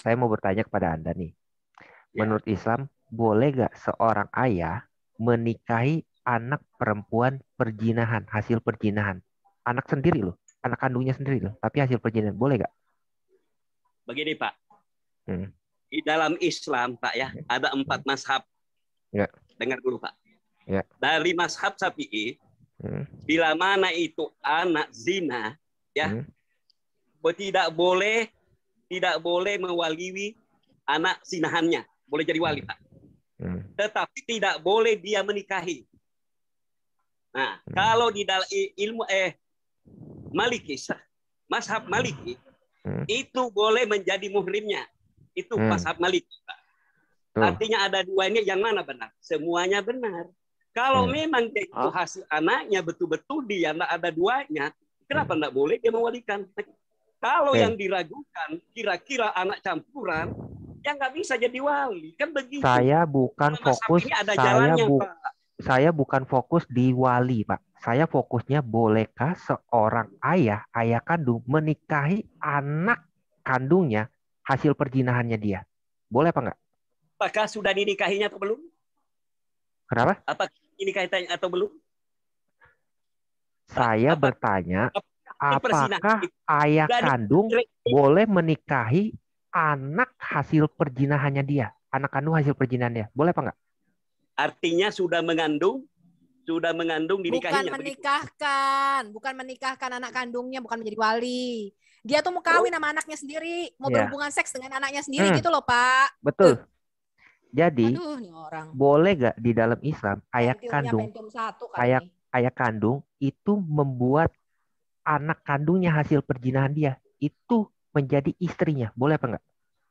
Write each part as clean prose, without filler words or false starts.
saya mau bertanya kepada Anda nih. Menurut Islam, boleh gak seorang ayah menikahi anak perempuan perjinahan, hasil perjinahan? Anak sendiri loh, anak kandungnya sendiri loh, tapi hasil perjinahan. Boleh gak? Begini Pak, Hmm. di dalam Islam Pak ya, ada 4 mazhab. Ya. Dengar dulu Pak. Ya. Dari mazhab Syafi'i, Hmm. bila mana itu anak zina, ya, Hmm. tidak boleh mewaliwi anak zinahannya. Boleh jadi wali Pak. Hmm. Tetapi tidak boleh dia menikahi. Nah, kalau di dalam ilmu Maliki, mazhab Maliki, itu boleh menjadi muhrimnya. Itu mazhab Maliki. Artinya ada dua ini, yang mana benar? Semuanya benar. Kalau memang itu hasil anaknya betul-betul dia tidak ada duanya, kenapa tidak boleh dia mewalikan? Kalau yang diragukan, kira-kira anak campuran, ya nggak bisa jadi wali, kan begitu. Saya bukan fokus, ini ada jalannya, Pak. Saya bukan fokus di wali, Pak. Saya fokusnya bolehkah seorang ayah kandung menikahi anak kandungnya hasil perjinahannya dia? Boleh apa enggak? Apakah sudah dinikahinya atau belum? Kenapa? Apakah dinikahinya atau belum? Saya bertanya, apakah ayah kandung boleh menikahi anak hasil perjinahannya dia? Anak kandung hasil perjinahannya. Boleh apa enggak? Artinya sudah mengandung dinikahinya. Bukan menikahkan anak kandungnya, bukan menjadi wali. Dia tuh mau kawin sama anaknya sendiri, mau berhubungan seks dengan anaknya sendiri gitu loh, Pak. Betul. Jadi, orang. boleh gak di dalam Islam ayah kandung itu membuat anak kandungnya hasil perjinahan dia itu menjadi istrinya? Boleh apa enggak?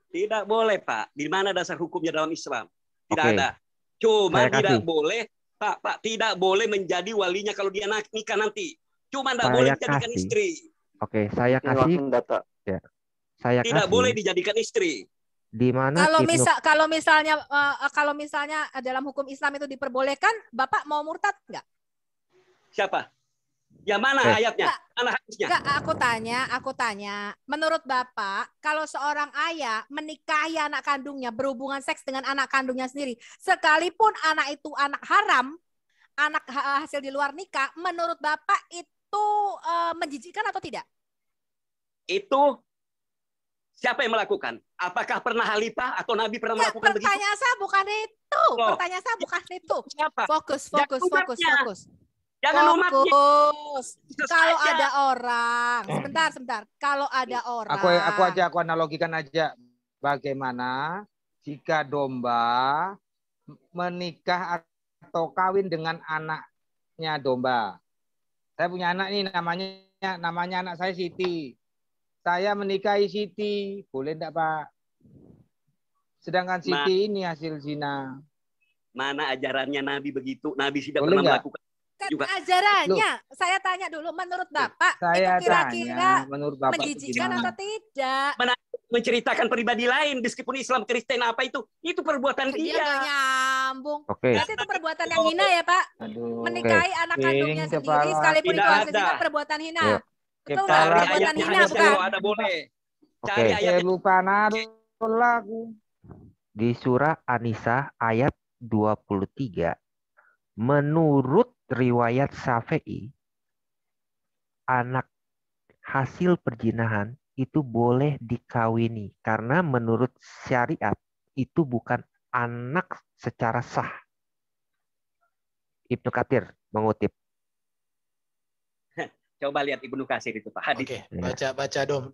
Tidak boleh, Pak. Di mana dasar hukumnya dalam Islam? Tidak ada. Cuma tidak boleh, Pak, tidak boleh menjadi walinya kalau dia nikah nanti. Cuma tidak boleh dijadikan istri. Oke, saya kasih data. Ya. Saya tidak kasih. Boleh dijadikan istri. Di mana kalau misalnya dalam hukum Islam itu diperbolehkan, Bapak mau murtad nggak? Siapa? Yang mana ayatnya? Mana hadisnya? Aku tanya. Menurut Bapak, kalau seorang ayah menikahi anak kandungnya, berhubungan seks dengan anak kandungnya sendiri, sekalipun anak itu anak haram, anak hasil di luar nikah, menurut Bapak itu menjijikkan atau tidak? Itu siapa yang melakukan? Apakah pernah Khalifah atau Nabi pernah melakukan begitu? Pertanyaan saya bukan itu. Pertanyaan saya bukan itu. Siapa? Fokus. Jangan fokus. Kalau ada orang, sebentar. Kalau ada orang. Aku analogikan aja. Bagaimana jika domba menikah atau kawin dengan anaknya domba? Saya punya anak nih, namanya anak saya Siti. Saya menikahi Siti, boleh enggak, Pak? Sedangkan Siti ini hasil zina. Mana ajarannya Nabi begitu? Nabi tidak pernah melakukan juga. Ajarannya, saya tanya dulu, menurut Bapak itu kira-kira menjijikkan atau tidak? Menceritakan pribadi lain, meskipun Islam Kristen apa itu perbuatan dia. Nggak nyambung. Oke. Berarti itu perbuatan yang hina ya, Pak? Menikahi anak kandungnya sendiri, sekalipun itu hasil zina, perbuatan hina. Betul nggak? Perbuatan hina bukan? Ada boleh. Cari ayat. Lupa lagu. Di surah An-Nisa ayat 23, menurut riwayat Syafi'i, anak hasil perjinahan itu boleh dikawini karena menurut syariat itu bukan anak secara sah. Ibnu Katsir mengutip. Coba lihat Ibnu Katsir itu, Pak. Hadis. Oke, baca Dom.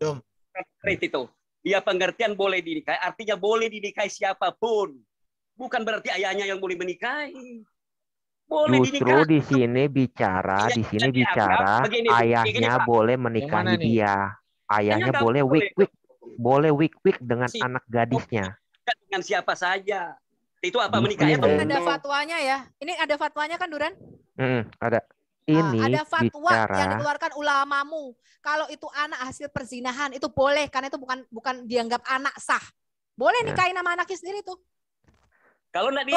Itu. Dia pengertian boleh dinikahi, artinya boleh dinikahi siapapun. Bukan berarti ayahnya yang boleh menikahi. Boleh Justru di sini bicara ayahnya boleh menikahi dia. Ayahnya boleh wik-wik dengan anak gadisnya. Dengan siapa saja. Itu apa menikahi? Ada fatwanya ya. Ini ada fatwanya kan, Duran? Ada. Ini ada fatwa bicara yang dikeluarkan ulamamu. Kalau itu anak hasil perzinahan itu boleh karena itu bukan dianggap anak sah. Boleh nikahin sama anaknya sendiri tuh. Kalau enggak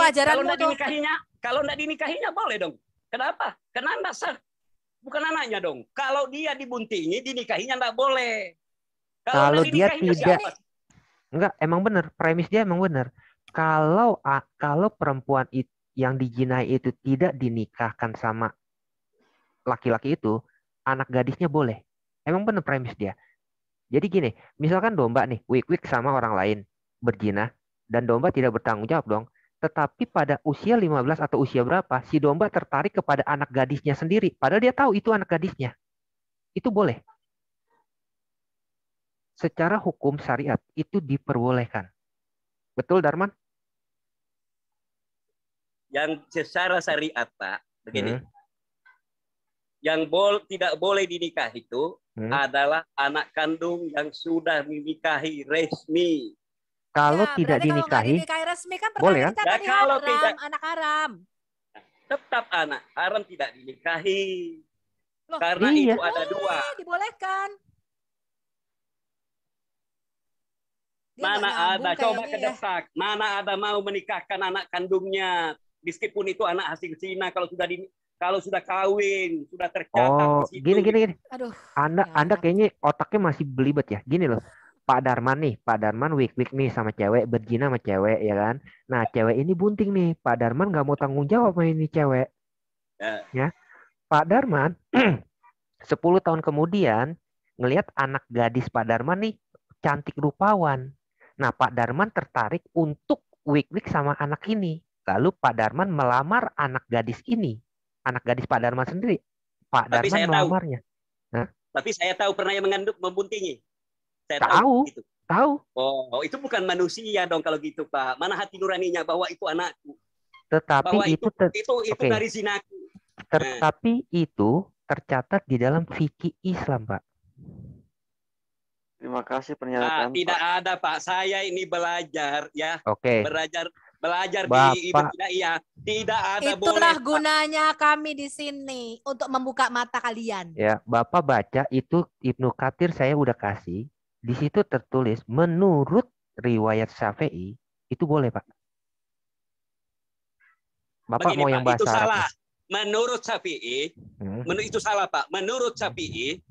dinikahinya boleh dong. Kenapa? Karena anak sah. Bukan anaknya dong. Kalau dia dibuntingi, dinikahinya enggak boleh. Kalau dia tidak Enggak, emang bener. Premis dia emang bener. Kalau perempuan yang dijinai itu tidak dinikahkan sama laki-laki itu, anak gadisnya boleh. Emang bener premis dia. Jadi gini, misalkan domba nih, wik-wik sama orang lain berzina, dan domba tidak bertanggung jawab dong. Tetapi pada usia 15 atau usia berapa, si domba tertarik kepada anak gadisnya sendiri. Padahal dia tahu itu anak gadisnya. Itu boleh. Secara hukum syariat, itu diperbolehkan. Betul, Darman? Yang secara syariat, Pak, begini. Hmm. Yang tidak boleh dinikah itu adalah anak kandung yang sudah dinikahi resmi. Kalau ya, tidak kalau dinikahi, resmi kan boleh kan? ya, kalau tidak, anak haram. Tetap anak haram tidak dinikahi. Loh, karena iya. itu ada dua. Dibolehkan. Dia mana ada coba kedesak, mana ada mau menikahkan anak kandungnya, meskipun itu anak hasil zina kalau sudah kawin, sudah tercatat di situ. Gini. Aduh, Anda kayaknya otaknya masih belibet ya. Gini loh. Pak Darman wik-wik nih sama cewek, berzina sama cewek ya kan. Nah, cewek ini bunting nih. Pak Darman nggak mau tanggung jawab sama ini cewek. Ya. Pak Darman 10 tahun kemudian ngelihat anak gadis Pak Darman nih cantik rupawan. Nah, Pak Darman tertarik untuk wik-wik sama anak ini. Lalu Pak Darman melamar anak gadis ini. Anak gadis Pak Darman sendiri. Pak Darman melamarnya. Tapi saya tahu pernah yang membuntingi. Saya tahu. Gitu. Tahu. Oh, itu bukan manusia dong kalau gitu, Pak. Mana hati nuraninya bahwa itu anakku. Tetapi bahwa itu okay. dari zinaku. Tetapi itu tercatat di dalam fikih Islam, Pak. Terima kasih pernyataan. Tidak ada, Pak. Saya ini belajar ya. Oke. Belajar di Ibu tidak ada. Itulah boleh, gunanya Pak. Kami di sini untuk membuka mata kalian. Ya, Bapak baca itu Ibnu Katsir saya udah kasih. Di situ tertulis menurut riwayat Syafi'i itu boleh, Pak. Bapak begini, mau Pak, yang bahasa itu Arab salah. Menurut Syafi'i, itu salah, Pak. Menurut Syafi'i,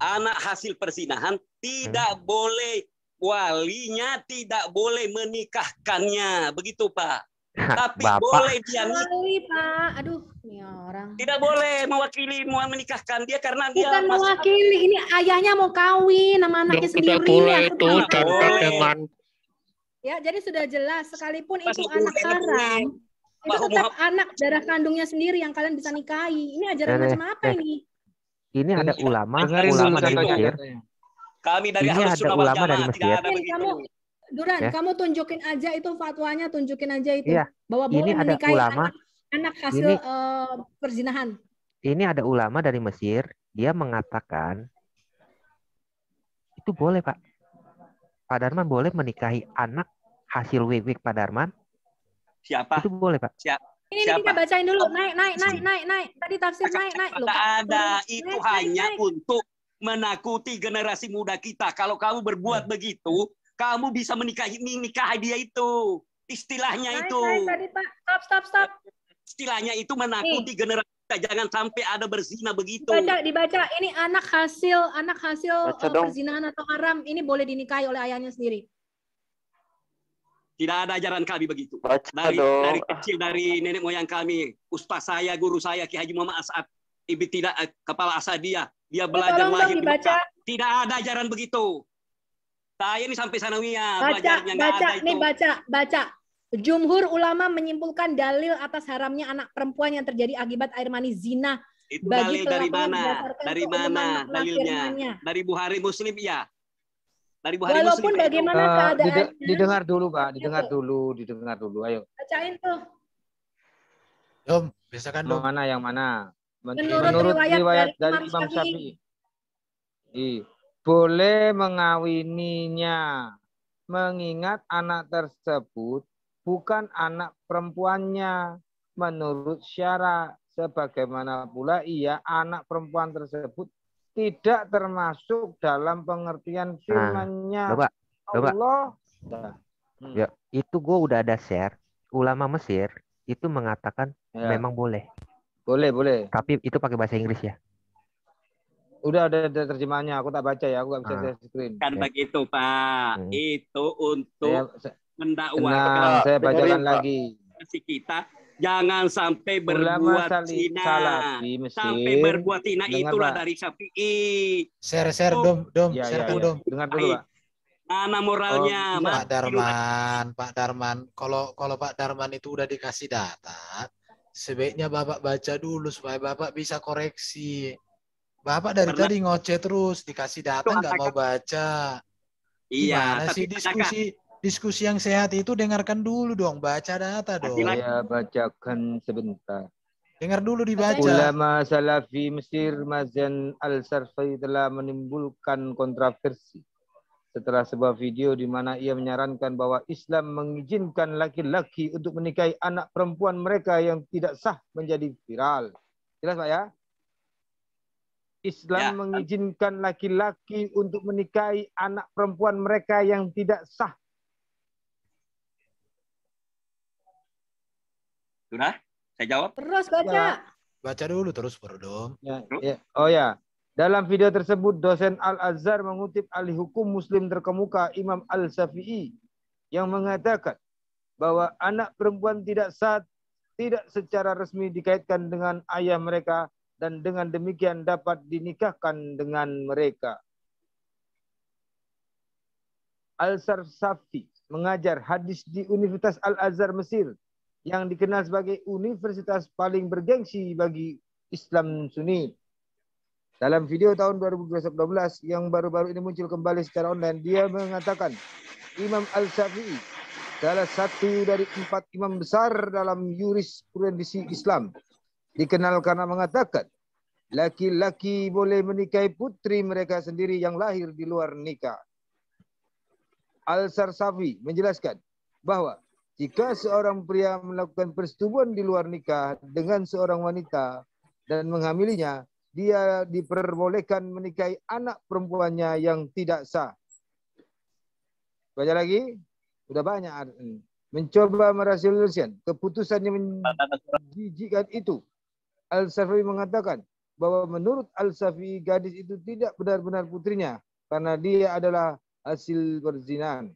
anak hasil perzinahan tidak boleh, walinya tidak boleh menikahkannya, begitu Pak. Tapi Bapak. Boleh dia Pak. Aduh, ini orang. Tidak boleh mewakili, mau menikahkan dia karena bukan dia mewakili. Ini ayahnya mau kawin sama anaknya sendiri. Pula itu catat dengan. Ya, jadi sudah jelas sekalipun itu anak haram. Itu tetap anak darah kandungnya sendiri yang kalian bisa nikahi. Ini ajaran macam apa ini? Ini ada ulama dari Mesir. Kami dari ini ada ulama dari Mesir. Kamu tunjukin aja itu fatwanya, tunjukin aja itu bahwa ini boleh ada menikahi ulama, anak hasil perzinahan. Ini ada ulama dari Mesir, dia mengatakan itu boleh, Pak. Pak Darman boleh menikahi anak hasil wik-wik Pak Darman. Siapa? Itu boleh, Pak. Ini kita bacain dulu. Naik. Tadi tafsir naik. Tidak ada. Itu hanya untuk menakuti generasi muda kita. Kalau kamu berbuat begitu, kamu bisa menikahi dia itu. Istilahnya itu. Tadi, Pak. Stop. Istilahnya itu menakuti generasi kita. Jangan sampai ada berzina begitu. Dibaca. Ini anak hasil perzinahan atau haram. Ini boleh dinikahi oleh ayahnya sendiri. Tidak ada ajaran kami begitu. Dari kecil, dari nenek moyang kami, ustaz saya, guru saya, Ki Haji Muhammad As'ad, kepala Asadiyah, dia belajar lahir. Tidak ada ajaran begitu. Saya ini sampai sanawiyah belajarnya nggak ada itu. Baca. Jumhur ulama menyimpulkan dalil atas haramnya anak perempuan yang terjadi akibat air mani zina. Itu dalil dari mana? Dari mana dalilnya? Dari Bukhari Muslim ya. Walaupun bagaimana keadaannya. Didengar dulu, Pak. Didengar dulu. Ayo. Bacain tuh. Dom, biasakan dong. Yang mana? Menurut riwayat dari Imam Syafi'i. Boleh mengawininya. Mengingat anak tersebut bukan anak perempuannya. Menurut syara. Sebagaimana pula anak perempuan tersebut tidak termasuk dalam pengertian firman-Nya. Allah. Ya, itu gue udah ada share. Ulama Mesir itu mengatakan memang boleh. Boleh. Tapi itu pakai bahasa Inggris ya. Udah ada terjemahannya. Aku tak baca ya. Aku nggak bisa share screen. Kan begitu Pak. Itu untuk Tenang, mendakwakan saya bacakan lagi. kita. Jangan sampai Ulama berbuat zina. Salafi Mesir. Sampai berbuat zina itulah Pak. dari Syafi'i. Share dom, Ya. dom. Dengar dulu Pak. Mana moralnya, Pak Darman. Kalau Pak Darman itu udah dikasih data, sebaiknya Bapak baca dulu supaya Bapak bisa koreksi. Bapak dari tadi ngoceh terus, dikasih data nggak mau baca. Gimana sih diskusi yang sehat itu? Dengarkan dulu dong, baca data dong. Saya bacakan sebentar. Dengar dulu dibaca. Ulama Salafi Mesir Mazan Al-Sarfi telah menimbulkan kontroversi setelah sebuah video di mana ia menyarankan bahwa Islam mengizinkan laki-laki untuk menikahi anak perempuan mereka yang tidak sah menjadi viral. Jelas Pak ya? Islam mengizinkan laki-laki untuk menikahi anak perempuan mereka yang tidak sah. Sudah? Saya jawab. Terus baca. Baca dulu terus baru dong. Oh ya. Dalam video tersebut, dosen Al-Azhar mengutip ahli hukum Muslim terkemuka Imam Al-Syafi'i yang mengatakan bahwa anak perempuan tidak secara resmi dikaitkan dengan ayah mereka dan dengan demikian dapat dinikahkan dengan mereka. Al-Sarsafi mengajar hadis di Universitas Al-Azhar Mesir yang dikenal sebagai universitas paling bergengsi bagi Islam Sunni. Dalam video tahun 2012 yang baru-baru ini muncul kembali secara online, dia mengatakan Imam Al-Syafi'i salah satu dari 4 imam besar dalam jurisprudensi Islam. Dikenal karena mengatakan laki-laki boleh menikahi putri mereka sendiri yang lahir di luar nikah. Al-Sarsafi menjelaskan bahwa jika seorang pria melakukan persetubuhan di luar nikah dengan seorang wanita dan menghamilinya, dia diperbolehkan menikahi anak perempuannya yang tidak sah. Baca lagi. Sudah banyak. Mencoba merasionaliskan keputusan yang menjijikkan itu. Al-Syafi'i mengatakan bahwa menurut Al-Syafi'i gadis itu tidak benar-benar putrinya karena dia adalah hasil perzinahan.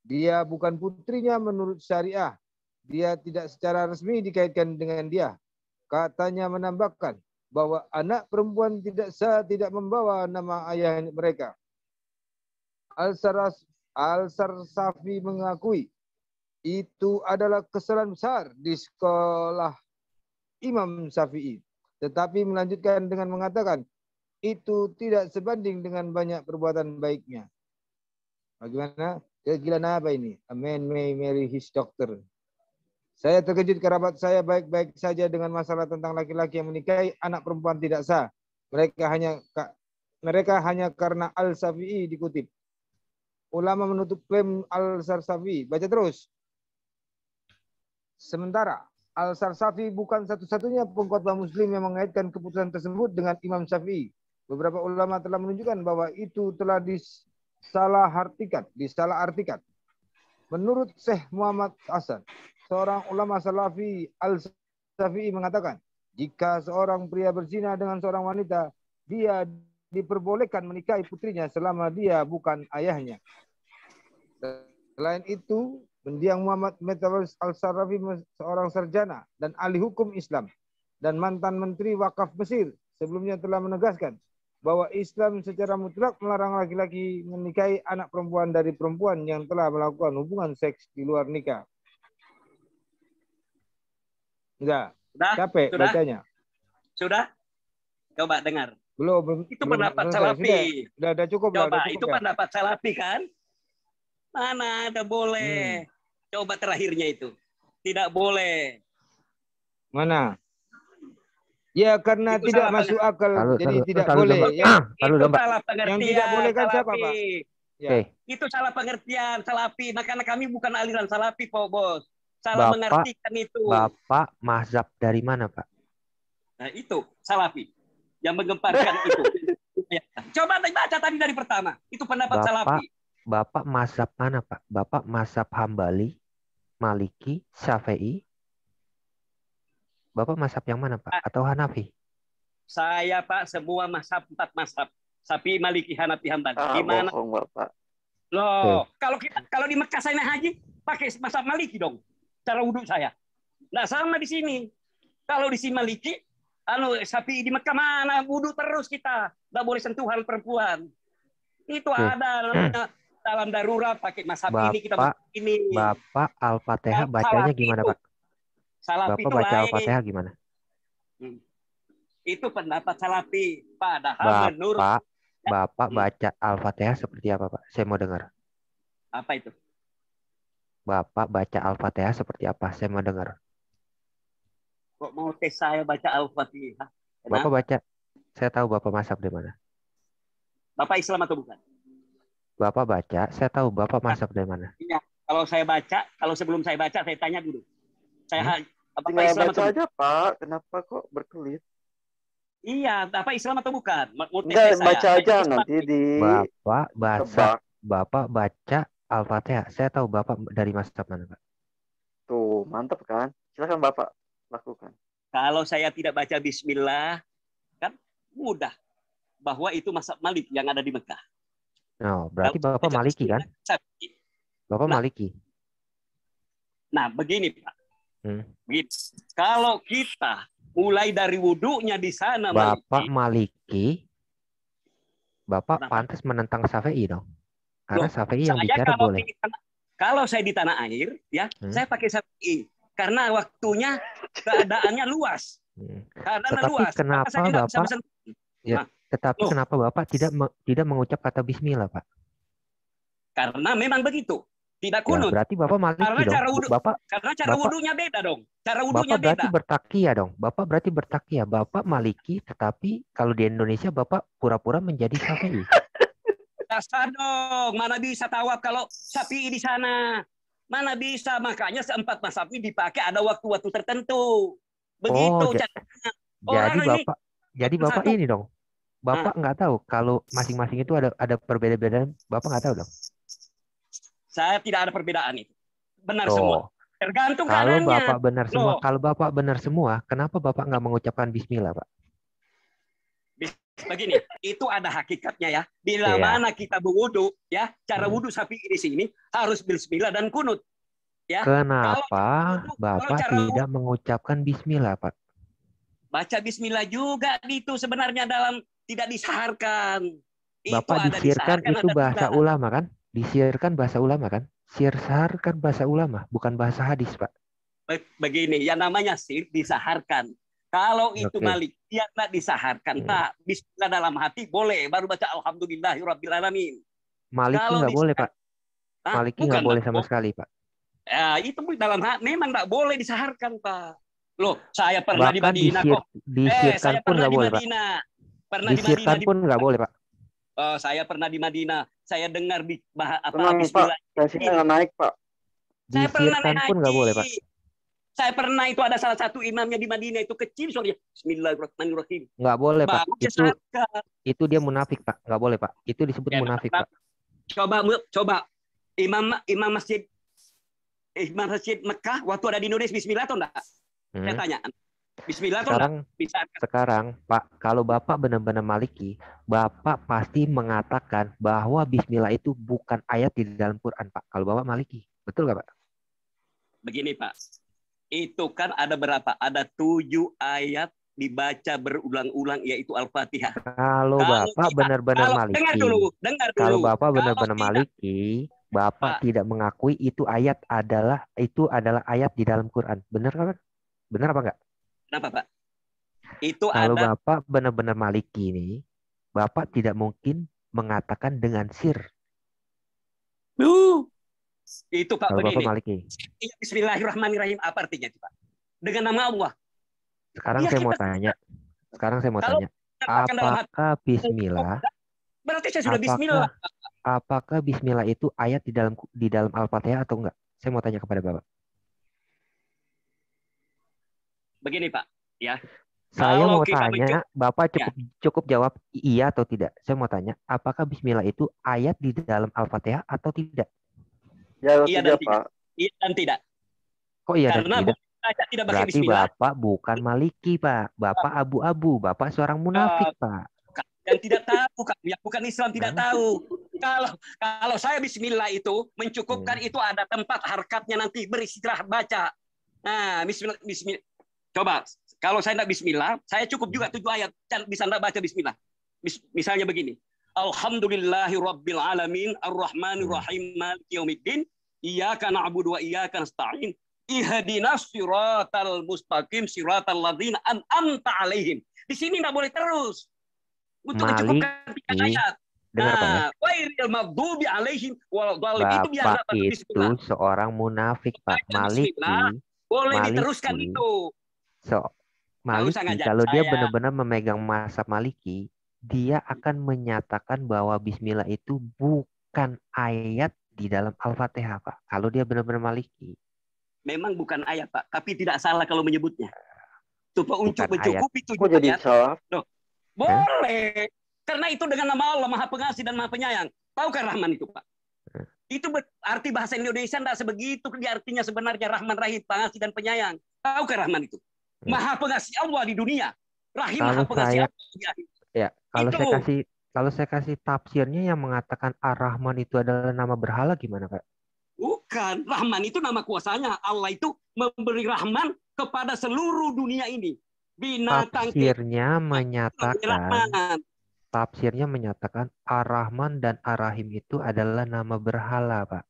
Dia bukan putrinya menurut syariah. Dia tidak secara resmi dikaitkan dengan dia. Katanya menambahkan bahwa anak perempuan tidak membawa nama ayah mereka. Al-Sarsafi mengakui itu adalah kesalahan besar di sekolah Imam Syafi'i. Tetapi melanjutkan dengan mengatakan itu tidak sebanding dengan banyak perbuatan baiknya. Bagaimana? Kegilaan apa ini? A man may marry his doctor. Saya terkejut kerabat saya baik-baik saja dengan masalah tentang laki-laki yang menikahi anak perempuan tidak sah. Mereka hanya karena Al-Syafi'i dikutip. Ulama menutup klaim Al-Sarsafi. Baca terus. Sementara Al-Sarsafi bukan satu-satunya pengkhotbah Muslim yang mengaitkan keputusan tersebut dengan Imam Syafi'i. Beberapa ulama telah menunjukkan bahwa itu telah disalahartikan. Menurut Syekh Muhammad Hasan, seorang ulama Salafi Al-Syafi'i mengatakan, jika seorang pria berzina dengan seorang wanita, dia diperbolehkan menikahi putrinya selama dia bukan ayahnya. Selain itu, mendiang Muhammad Metawaris Al-Sarafi, seorang sarjana dan ahli hukum Islam dan mantan Menteri Wakaf Mesir, sebelumnya telah menegaskan bahwa Islam secara mutlak melarang laki-laki menikahi anak perempuan dari perempuan yang telah melakukan hubungan seks di luar nikah. Enggak. Capek bacanya. Sudah? Coba dengar. Belum. Itu pendapat Salafi. Sudah cukup. Coba, itu pendapat Salafi kan? Mana ada boleh. Coba terakhirnya itu. Tidak boleh. Mana? Ya karena itu tidak masuk akal. Jadi tidak boleh. Itu salah pengertian. Yang tidak boleh kan siapa, Pak? Ya. Itu salah pengertian Salafi. Makanya kami bukan aliran Salafi, Pak Bos. Salah mengertikan itu. Bapak mazhab dari mana, Pak? Nah, itu Salafi. Yang menggemparkan itu. Coba baca tadi dari pertama. Itu pendapat Salafi. Bapak mazhab mana, Pak? Bapak mazhab Hambali, Maliki, Syafi'i? Bapak mazhab yang mana, Pak? Atau Hanafi? Saya Pak semua mazhab 4 mazhab. Syafi'i, Maliki, Hanafi, Hambali. Gimana? Bohong Bapak. Loh, kalau di Mekah saya naik haji pakai mazhab Maliki dong. Cara wudhu saya. Nah, sama di sini. Kalau di sini Maliki, Syafi'i di Mekah mana wudhu terus kita. Nggak boleh sentuhan perempuan. Itu ada namanya dalam darurat pakai mazhab ini kita ini. Bapak Al-Fatihah bacanya gimana, Pak? Salafi Bapak itu baca lain. Al-Fatihah gimana? Itu pendapat Salafi. Padahal menurut Bapak baca Al-Fatihah seperti apa, Pak? Saya mau dengar. Apa itu? Bapak baca Al-Fatihah seperti apa? Saya mau dengar. Kok mau tes saya baca Al-Fatihah? Bapak baca. Saya tahu Bapak mazhab di mana. Bapak Islam atau bukan? Bapak baca, saya tahu Bapak mazhab dari mana. Iya. Kalau saya baca, kalau sebelum saya baca, saya tanya dulu. Saya Bapak Tinggal Islam baca atau aja, Pak. Kenapa kok berkelit? Iya, Bapak Islam atau bukan? Enggak, baca aja nanti di Bapak baca Al-Fatihah. Saya tahu Bapak dari mazhab mana, Pak. Tuh, mantap kan? Silakan Bapak lakukan. Kalau saya tidak baca bismillah, kan mudah. Bahwa itu mazhab Malik yang ada di Mekah. Oh, berarti Bapak Maliki kan? Bapak Maliki. Nah, begini Pak. Begini. Kalau kita mulai dari wudhunya di sana, Bapak Maliki, Bapak pantas menentang Syafi'i dong. Karena Syafi'i yang bicara boleh. Kalau saya di tanah air, ya, saya pakai Syafi'i. Karena waktunya, keadaannya luas. Karena luas. Kenapa Bapak? Ya, tetapi kenapa Bapak tidak mengucap kata Bismillah, Pak? Karena memang begitu. Tidak kunut. Ya, berarti Bapak Maliki karena dong. Karena cara wudhunya beda dong. Cara wudhunya Bapak berarti beda. bertakiyah dong. Bapak berarti bertakiyah. Bapak Maliki, tetapi kalau di Indonesia Bapak pura-pura menjadi Syafi'i. Dasar dong. Mana bisa tawaf kalau Syafi'i di sana? Mana bisa? Makanya seempat mazhab ini dipakai ada waktu-waktu tertentu. Begitu. Jadi Bapak ini dong. Bapak nggak tahu kalau masing-masing itu ada perbedaan. Bapak nggak tahu dong. Saya tidak ada perbedaan itu. Benar semua. Tergantung kalau keadaannya. Bapak benar semua, kalau Bapak benar semua, kenapa Bapak nggak mengucapkan Bismillah, Pak? Begini, itu ada hakikatnya ya. Bila mana kita berwudu, ya, cara wudu Syafi'i di sini harus Bismillah dan kunut. Ya. Kenapa Bapak tidak mengucapkan Bismillah, Pak? Baca Bismillah juga itu sebenarnya dalam tidak disaharkan. Bapak disiarkan itu bahasa ulama kan? Disiarkan bahasa ulama kan? Siarkan bahasa ulama, bukan bahasa hadis, Pak. Begini, yang namanya sir disaharkan. Kalau itu Malik, dia tidak disaharkan. Tak, Bismillah dalam hati boleh. Baru baca Alhamdulillahirrabbilalamin. Maliki nggak boleh, Pak. Maliki nggak boleh sama sekali, Pak. Ya, itu dalam hati memang nggak boleh disaharkan, Pak. Loh, saya pernah di Madinah kok. Disirkan pun nggak boleh, Pak. Disirkan pun nggak boleh, Pak. Saya pernah di Madinah. Saya dengar di Bismillah. Tensinya nggak naik, Pak. Disirkan pun nggak boleh, Pak. Saya pernah itu ada salah satu imamnya di Madinah itu kecil soalnya. Bismillahirrahmanirrahim. Nggak boleh, Pak. Itu dia munafik, Pak. Nggak boleh, Pak. Itu disebut munafik, Pak. Coba imam masjid Mekah waktu ada di Indonesia Bismillah atau enggak? Saya tanya. Bismillah atau sekarang Pak, kalau Bapak benar-benar Maliki, Bapak pasti mengatakan bahwa Bismillah itu bukan ayat di dalam Quran, Pak. Kalau Bapak Maliki, betul nggak, Pak? Begini, Pak. Itu kan ada berapa? Ada 7 ayat dibaca berulang-ulang, yaitu Al-Fatihah. Kalau Bapak benar-benar Maliki, dengar dulu. Kalau Bapak benar-benar Maliki, Bapak tidak mengakui itu adalah ayat di dalam Quran. Benar, Pak? Benar apa enggak? Kenapa, Pak? Itu kalau Bapak benar-benar Maliki ini, Bapak tidak mungkin mengatakan dengan sir. Itu Pak kalau begini. Bapak Maliki. Bismillahirrahmanirrahim apa artinya, Pak? Dengan nama Allah. Sekarang saya mau tanya. Apakah Bismillah? Berarti saya sudah Bismillah. Apakah Bismillah itu ayat di dalam Al-Fatihah atau enggak? Saya mau tanya kepada Bapak. Begini, Pak, ya. Saya mau tanya, Bapak cukup jawab iya atau tidak. Saya mau tanya, apakah Bismillah itu ayat di dalam Al-Fatihah atau tidak? Ya, iya dan tidak. Iya dan tidak. Kok iya dan tidak? tidak pakai Berarti bismillah. Bapak bukan Maliki, Pak. Bapak abu-abu. Bapak seorang munafik, Pak. Yang tidak tahu, yang bukan Islam tidak tahu. Kalau saya bismillah itu mencukupkan, itu ada tempat harkatnya nanti beristirahat baca. Nah, bismillah. Coba, kalau saya tidak bismillah, saya cukup juga 7 ayat. Bisa tidak baca bismillah. Misalnya begini. Alhamdulillahi Rabbil Alamin, Ar-Rahmanir Rahim, Maliki Yaumiddin, Iyyaka na'budu wa iyyaka nasta'in, Ihdinas siratal mustaqim, siratal ladzina an'amta 'alaihim. Di sini tidak boleh terus. Untuk mencukupkan 3 ayat. Nah, wairil maghdubi alaihim waladhdallin. Itu biar Bapak itu seorang munafik, Pak. Maliki boleh diteruskan itu. Maliki, kalau dia benar-benar memegang mazhab Maliki, dia akan menyatakan bahwa bismillah itu bukan ayat di dalam Al-Fatihah, Pak. Kalau dia benar-benar Maliki. Memang bukan ayat, Pak, tapi tidak salah kalau menyebutnya. Untuk mencukupi 7 ayat. Jadi salah? Loh, boleh. Karena itu dengan nama Allah Maha Pengasih dan Maha Penyayang. Tahukah Rahman itu, Pak? Itu arti bahasa Indonesia tidak sebegitu. Dia artinya sebenarnya Rahman, Rahim, Pengasih dan Penyayang. Tahukah Rahman itu? Maha Pengasih Allah di dunia. Rahim Maha Pengasih Allah di akhirat. Ya, kalau saya kasih tafsirnya yang mengatakan Ar-Rahman itu adalah nama berhala, gimana, Pak? Bukan. Rahman itu nama kuasanya. Allah itu memberi Rahman kepada seluruh dunia ini. Binatang Tafsirnya menyatakan Ar-Rahman dan Ar-Rahim itu adalah nama berhala, Pak.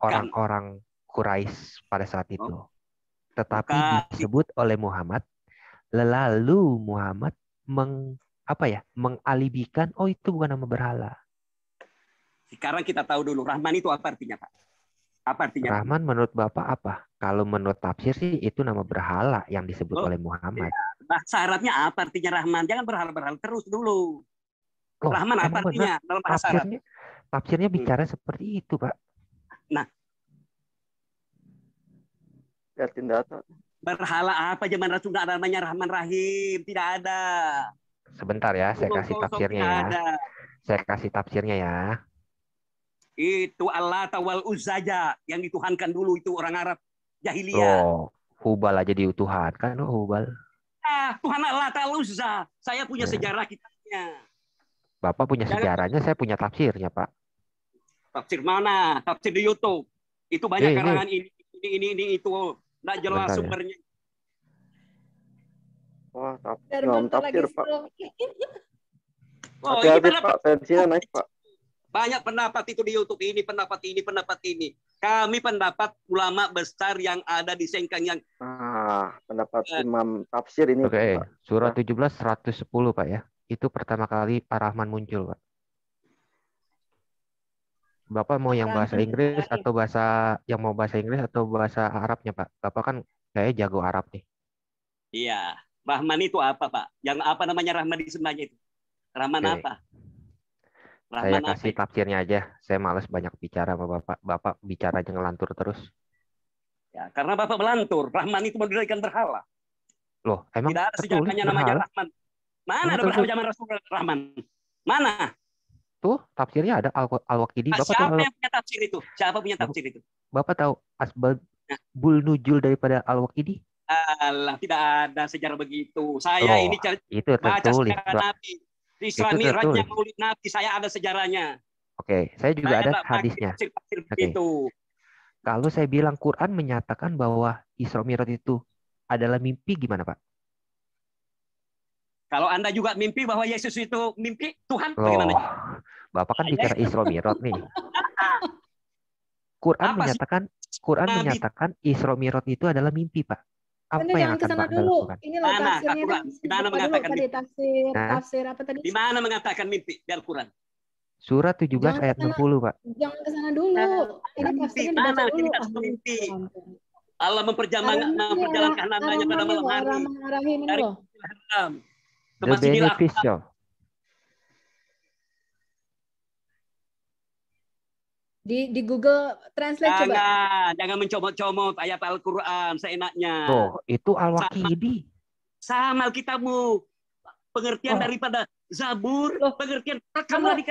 Orang-orang Quraisy pada saat itu. Tetapi disebut oleh Muhammad, lalu Muhammad mengalibikan, oh itu bukan nama berhala. Sekarang kita tahu dulu Rahman itu apa artinya, Pak? Apa artinya? Rahman menurut Bapak apa? Kalau menurut tafsir sih itu nama berhala yang disebut oleh Muhammad. Bahasa Arabnya apa artinya Rahman? Jangan berhala-berhala terus dulu. Rahman apa artinya dalam bahasa Arab? Tafsirnya bicara seperti itu, Pak. Nah, lihatin data. Berhala apa zaman Rasul ada namanya Rahman Rahim? Tidak ada. Sebentar ya, saya kasih tafsirnya ya. Saya kasih tafsirnya ya. Itu Allah wal Uzzaja yang dituhankan dulu itu orang Arab jahiliyah. Oh, Hubal aja dituhankan, Hubal. Tuhan Allah wal Uzza. Saya punya sejarah kitabnya. Bapak punya sejarahnya, saya punya tafsirnya, Pak. Tafsir mana? Tafsir di YouTube. Itu banyak karangan ini itu. Nggak jelas sumbernya. Wah, tafsir, Pak. Oh, hati-hati, Pak. Tensinya naik, Pak. Banyak pendapat itu di YouTube. Ini, pendapat ini. Kami pendapat ulama besar yang ada di Sengkang yang... pendapat Imam tafsir ini. Oke, surah 17, 110, Pak ya. Itu pertama kali Ar-Rahman muncul, Pak. Bapak mau yang bahasa Inggris atau bahasa Arabnya, Pak? Bapak kan saya jago Arab nih. Iya. Rahman itu apa, Pak? Yang apa namanya Rahman di sebenarnya itu? Rahman apa? Rahman saya kasih tafsirnya aja. Saya malas banyak bicara sama Bapak. Bapak bicara aja ngelantur terus. Ya, karena Bapak melantur. Rahman itu mendirikan berhala. Loh, emang tidak ada sejarahnya namanya Rahman. Mana ada berhala zaman Rasul Rahman? Mana? Tuh, tafsirnya ada Al-Waqidi. Siapa yang punya tafsir itu? Siapa punya tafsir itu? Bapak tahu Asbabul Nuzul daripada Al-Waqidi? Allah, tidak ada sejarah begitu. Saya ini itu baca tertulis, sejarah Nabi. Isra Mi'rajnya Maulid Nabi, saya ada sejarahnya. Oke, saya juga ada hadisnya. Kalau saya bilang Quran menyatakan bahwa Isra Mi'raj itu adalah mimpi, gimana, Pak? Kalau Anda juga mimpi bahwa Yesus itu mimpi, Tuhan bagaimana? Bapak kan bicara Isra Mi'raj nih. Quran menyatakan Isra Mi'raj itu adalah mimpi, Pak. Apa yang akan Pak lakukan? Inilah tafsirnya. Di mana mengatakan mimpi? Tafsir apa tadi? Di mana mengatakan mimpi di Al-Quran? Surah 17 ayat 60, Pak. Jangan ke sana dulu. Ini tafsirnya dibaca dulu. Mimpi. Allah memperjalankan namanya pada malam hari. Dari The beneficial. Di Google Translate coba. Jangan mencomot-comot ayat Al-Quran seenaknya. Itu Al-Waqidi. Sama Alkitabmu. Pengertian daripada Zabur, pengertian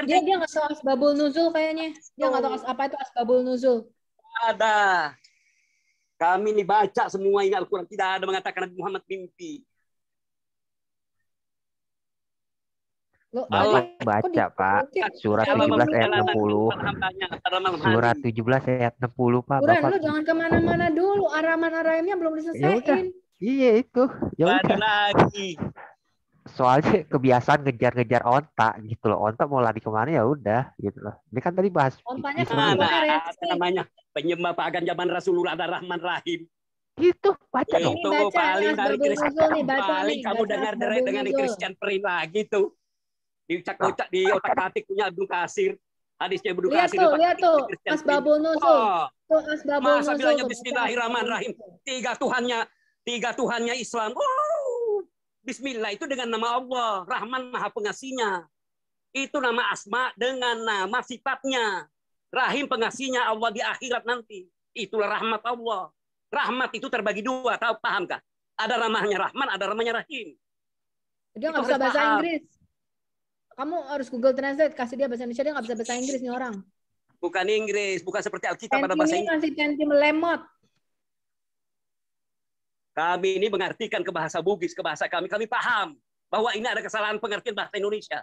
dia nggak tahu asbabul nuzul kayaknya. Dia nggak tahu apa itu asbabul nuzul. Ada. Kami ini baca semua ini Al-Quran. Tidak ada mengatakan Nabi Muhammad mimpi. Baca, Pak. Surat 17 ayat 60. Surat 17 ayat 60, Pak. Buran, Bapak. lu jangan kemana-mana dulu. Araman-aramnya belum diselesaikan. Iya itu. Ya udah. Lagi. Soalnya kebiasaan ngejar-ngejar onta gitu loh. Onta mau lari kemana ya udah gitu loh. Ini kan tadi bahas Ontanya Islam. namanya penyembah pagan zaman Rasulullah ada Rahman Rahim. Gitu, baca dong. Itu baca, paling Mas dari Babul Kristen. Nuzul nih, baca Paling nih, kamu baca dengar Mas deret Babul dengan di Nuzul. Christian Prin lagi tuh. Dicak-kocak di otak-atik punya Abdul Kasir. Hadisnya Abdul Lihat Kasir. tuh, lihat tuh. Mas Babul Nuzul. Tuh, Mas Babul Masa Nuzul. bilangnya tuh, Bismillahirrahmanirrahim. Tiga Tuhannya Islam. Oh, Bismillah itu dengan nama Allah. Rahman Maha Pengasihnya. Itu nama asma dengan nama sifatnya. Rahim pengasihnya Allah di akhirat nanti. Itulah rahmat Allah. Rahmat itu terbagi dua. Tahu pahamkah? Ada ramahnya Rahman, ada ramahnya Rahim. Dia nggak bisa bahasa Inggris. Kamu harus Google Translate. Kasih dia bahasa Indonesia. Dia nggak bisa bahasa Inggris nih orang. Bukan Inggris. Bukan seperti Alkitab pada bahasa Inggris. Masih tensi melemot. Kami ini mengartikan ke bahasa Bugis, ke bahasa kami. Kami paham bahwa ini ada kesalahan pengertian bahasa Indonesia.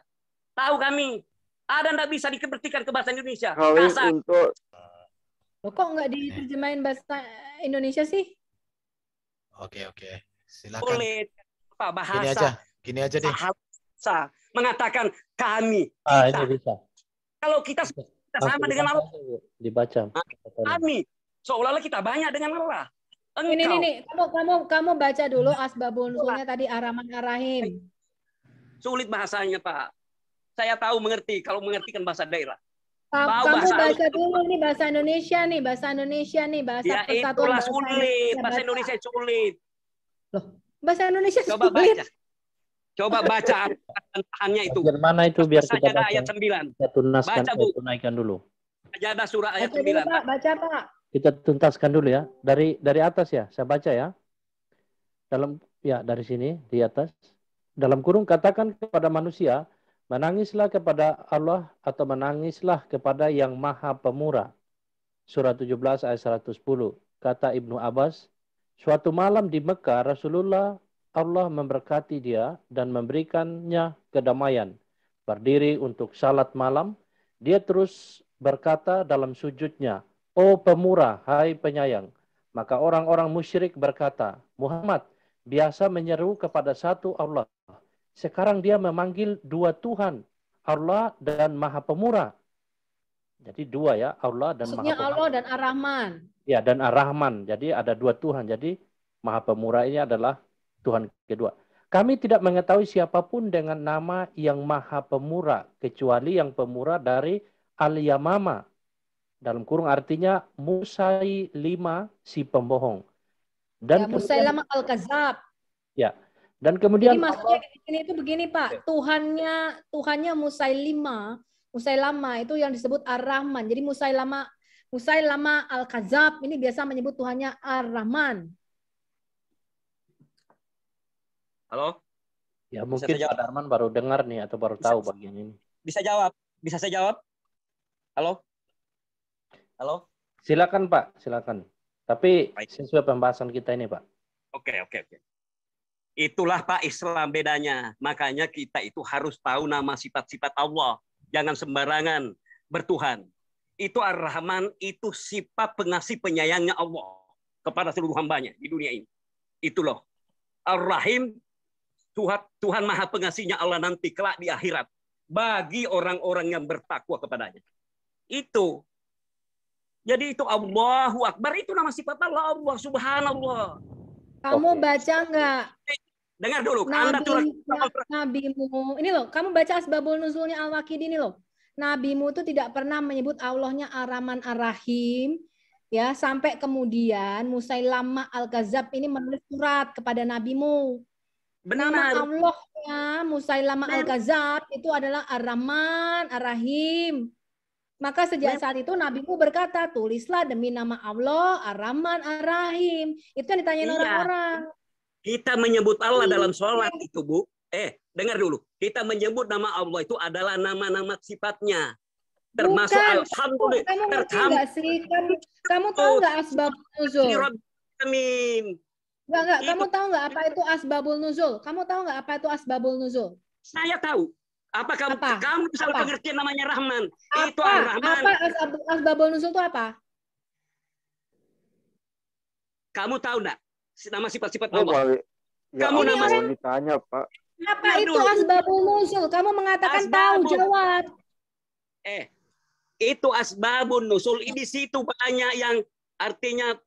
Tahu kami. Ada nggak bisa dikebertikan ke bahasa Indonesia? Kasar. Loh, kok nggak diterjemahin bahasa Indonesia sih? Oke. Silakan. Boleh. Pak, bahasa. Gini aja deh. Bahasa. Mengatakan kami. Ini bisa. Kalau kita sama dengan Allah. Dibaca. Kami. Seolah-olah kita banyak dengan Allah. Engkau. Ini. Kamu baca dulu Asbabun Nuzulnya tadi Ar-Rahman Ar-Rahim. Sulit bahasanya, Pak. Saya tahu mengerti kalau mengertikan bahasa daerah. Kamu baca dulu nih bahasa Indonesia nih, bahasa ya, persatuan itulah sulit. Bahasa Indonesia sulit. Loh, bahasa Indonesia coba sulit. Baca. Coba baca tahannya itu. Bagian mana itu biar kita baca. Ayat 9. Kita tunaskan, baca, Bu. tunaikan dulu. Sajadah surah ayat 9. Dulu, Pak. Baca, Pak. Kita tuntaskan dulu ya. Dari atas ya, saya baca ya. Dari sini di atas. Dalam kurung katakan kepada manusia, menangislah kepada Allah atau menangislah kepada yang Maha Pemurah. Surah 17 ayat 110. Kata Ibnu Abbas, suatu malam di Mekah Rasulullah Allah memberkati dia dan memberikannya kedamaian. Berdiri untuk salat malam, dia terus berkata dalam sujudnya, "Oh Pemurah, hai penyayang." Maka orang-orang musyrik berkata, "Muhammad biasa menyeru kepada satu Allah. Sekarang dia memanggil dua Tuhan, Allah dan Maha Pemurah." Jadi dua ya, Allah dan maksudnya Maha Pemurah. Allah dan Ar-Rahman. Ya, dan Ar-Rahman. Jadi ada dua Tuhan. Jadi Maha Pemurah ini adalah Tuhan kedua. Kami tidak mengetahui siapapun dengan nama yang Maha Pemurah, kecuali yang pemurah dari Al-Yamama. Dalam kurung artinya Musailima si pembohong. Dan Musailama Al-Kazab. Ya. Dan kemudian jadi maksudnya di sini itu begini, Pak. Tuhannya Musailama itu yang disebut Ar-Rahman. Jadi Musailama Al-Kazab ini biasa menyebut Tuhannya Ar-Rahman. Halo? Ya mungkin Pak Darman baru dengar nih atau baru tahu bagian ini. Bisa jawab? Bisa saya jawab? Halo? Halo? Silakan Pak, silakan. Tapi sesuai pembahasan kita ini Pak. Oke. Itulah Pak Islam bedanya. Makanya kita itu harus tahu nama sifat-sifat Allah. Jangan sembarangan bertuhan. Itu Ar-Rahman, itu sifat pengasih penyayangnya Allah kepada seluruh hambanya di dunia ini. Itu loh. Ar-Rahim, Tuhan Maha Pengasihnya Allah nanti kelak di akhirat. Bagi orang-orang yang bertakwa kepadanya. Itu. Jadi itu Allahu Akbar, itu nama sifat Allah. Allah Subhanallah. Kamu baca nggak? Dengar dulu. Nabimu. Ini loh, kamu baca Asbabul Nuzulnya Al-Waqidi ini loh. Nabimu itu tidak pernah menyebut Allahnya Ar-Rahman Ar-Rahim. Ya, sampai kemudian Musailama Al-Kazab ini menulis surat kepada nabimu. Benar. Nama Allahnya Musailama Al-Kazab itu adalah Ar-Rahman Ar-Rahim. Maka sejak saat itu nabimu berkata, tulislah demi nama Allah Ar-Rahman Ar-Rahim. Itu yang ditanyain orang-orang. Kita menyebut Allah dalam sholat itu, Bu. Dengar dulu. Kita menyebut nama Allah itu adalah nama-nama sifatnya. Termasuk Alhamdulillah. Kamu ngerti nggak sih? Kamu tahu nggak Asbabun Nuzul? Amin. Enggak. Itu- Kamu tahu nggak apa itu asbabul nuzul? Kamu tahu nggak apa itu asbabul nuzul? Saya tahu. Apa kamu Apa? salah Apa? pengertian namanya Rahman? Itu Apa? Ar-Rahman. Apa asbabul nuzul itu apa? Kamu tahu enggak nama sifat-sifat Oh, Allah? balik. Ya, Kamu Allah, nama- ditanya, Pak. Apa Dengar itu dulu. asbabul nuzul? Kamu mengatakan tahu, Asbabul. jawab. Itu asbabun nusul. Di situ banyak yang artinya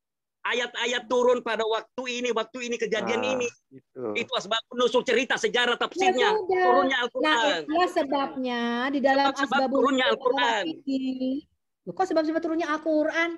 ayat-ayat turun pada waktu ini kejadian Nah, ini. itu. Itu asbabun nusul, cerita sejarah Ya tafsirnya. sudah. Turunnya Nah, Al-Quran. itulah sebabnya di dalam Sebab-sebab asbabul turunnya nuzul Al-Quran. ini. Loh, kok sebab-sebab turunnya Al-Quran?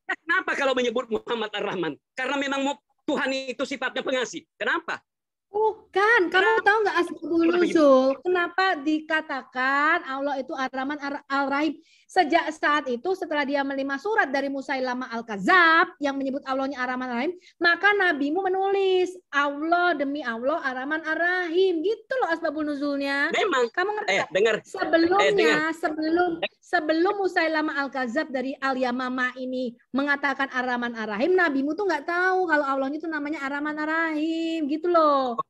Kenapa kalau menyebut Muhammad Ar-Rahman? Karena memang Tuhan itu sifatnya pengasih. Kenapa? Bukan, kamu tahu nggak asbabul nuzul? Kenapa dikatakan Allah itu Ar-Rahman Ar-Rahim? Sejak saat itu setelah dia menerima surat dari Musailama Al-Kadzab yang menyebut Allahnya Ar-Rahman Ar-Rahim, maka nabimu menulis Allah demi Allah Ar-Rahman Ar-Rahim. Gitu loh asbabul nuzulnya. Memang. Kamu ngerti nggak? Dengar. Sebelumnya, sebelum Musailama Al-Kadzab dari Al-Yamamah ini mengatakan Ar-Rahman Ar-Rahim, nabimu tuh nggak tahu kalau Allahnya itu namanya Ar-Rahman Ar-Rahim, gitu loh.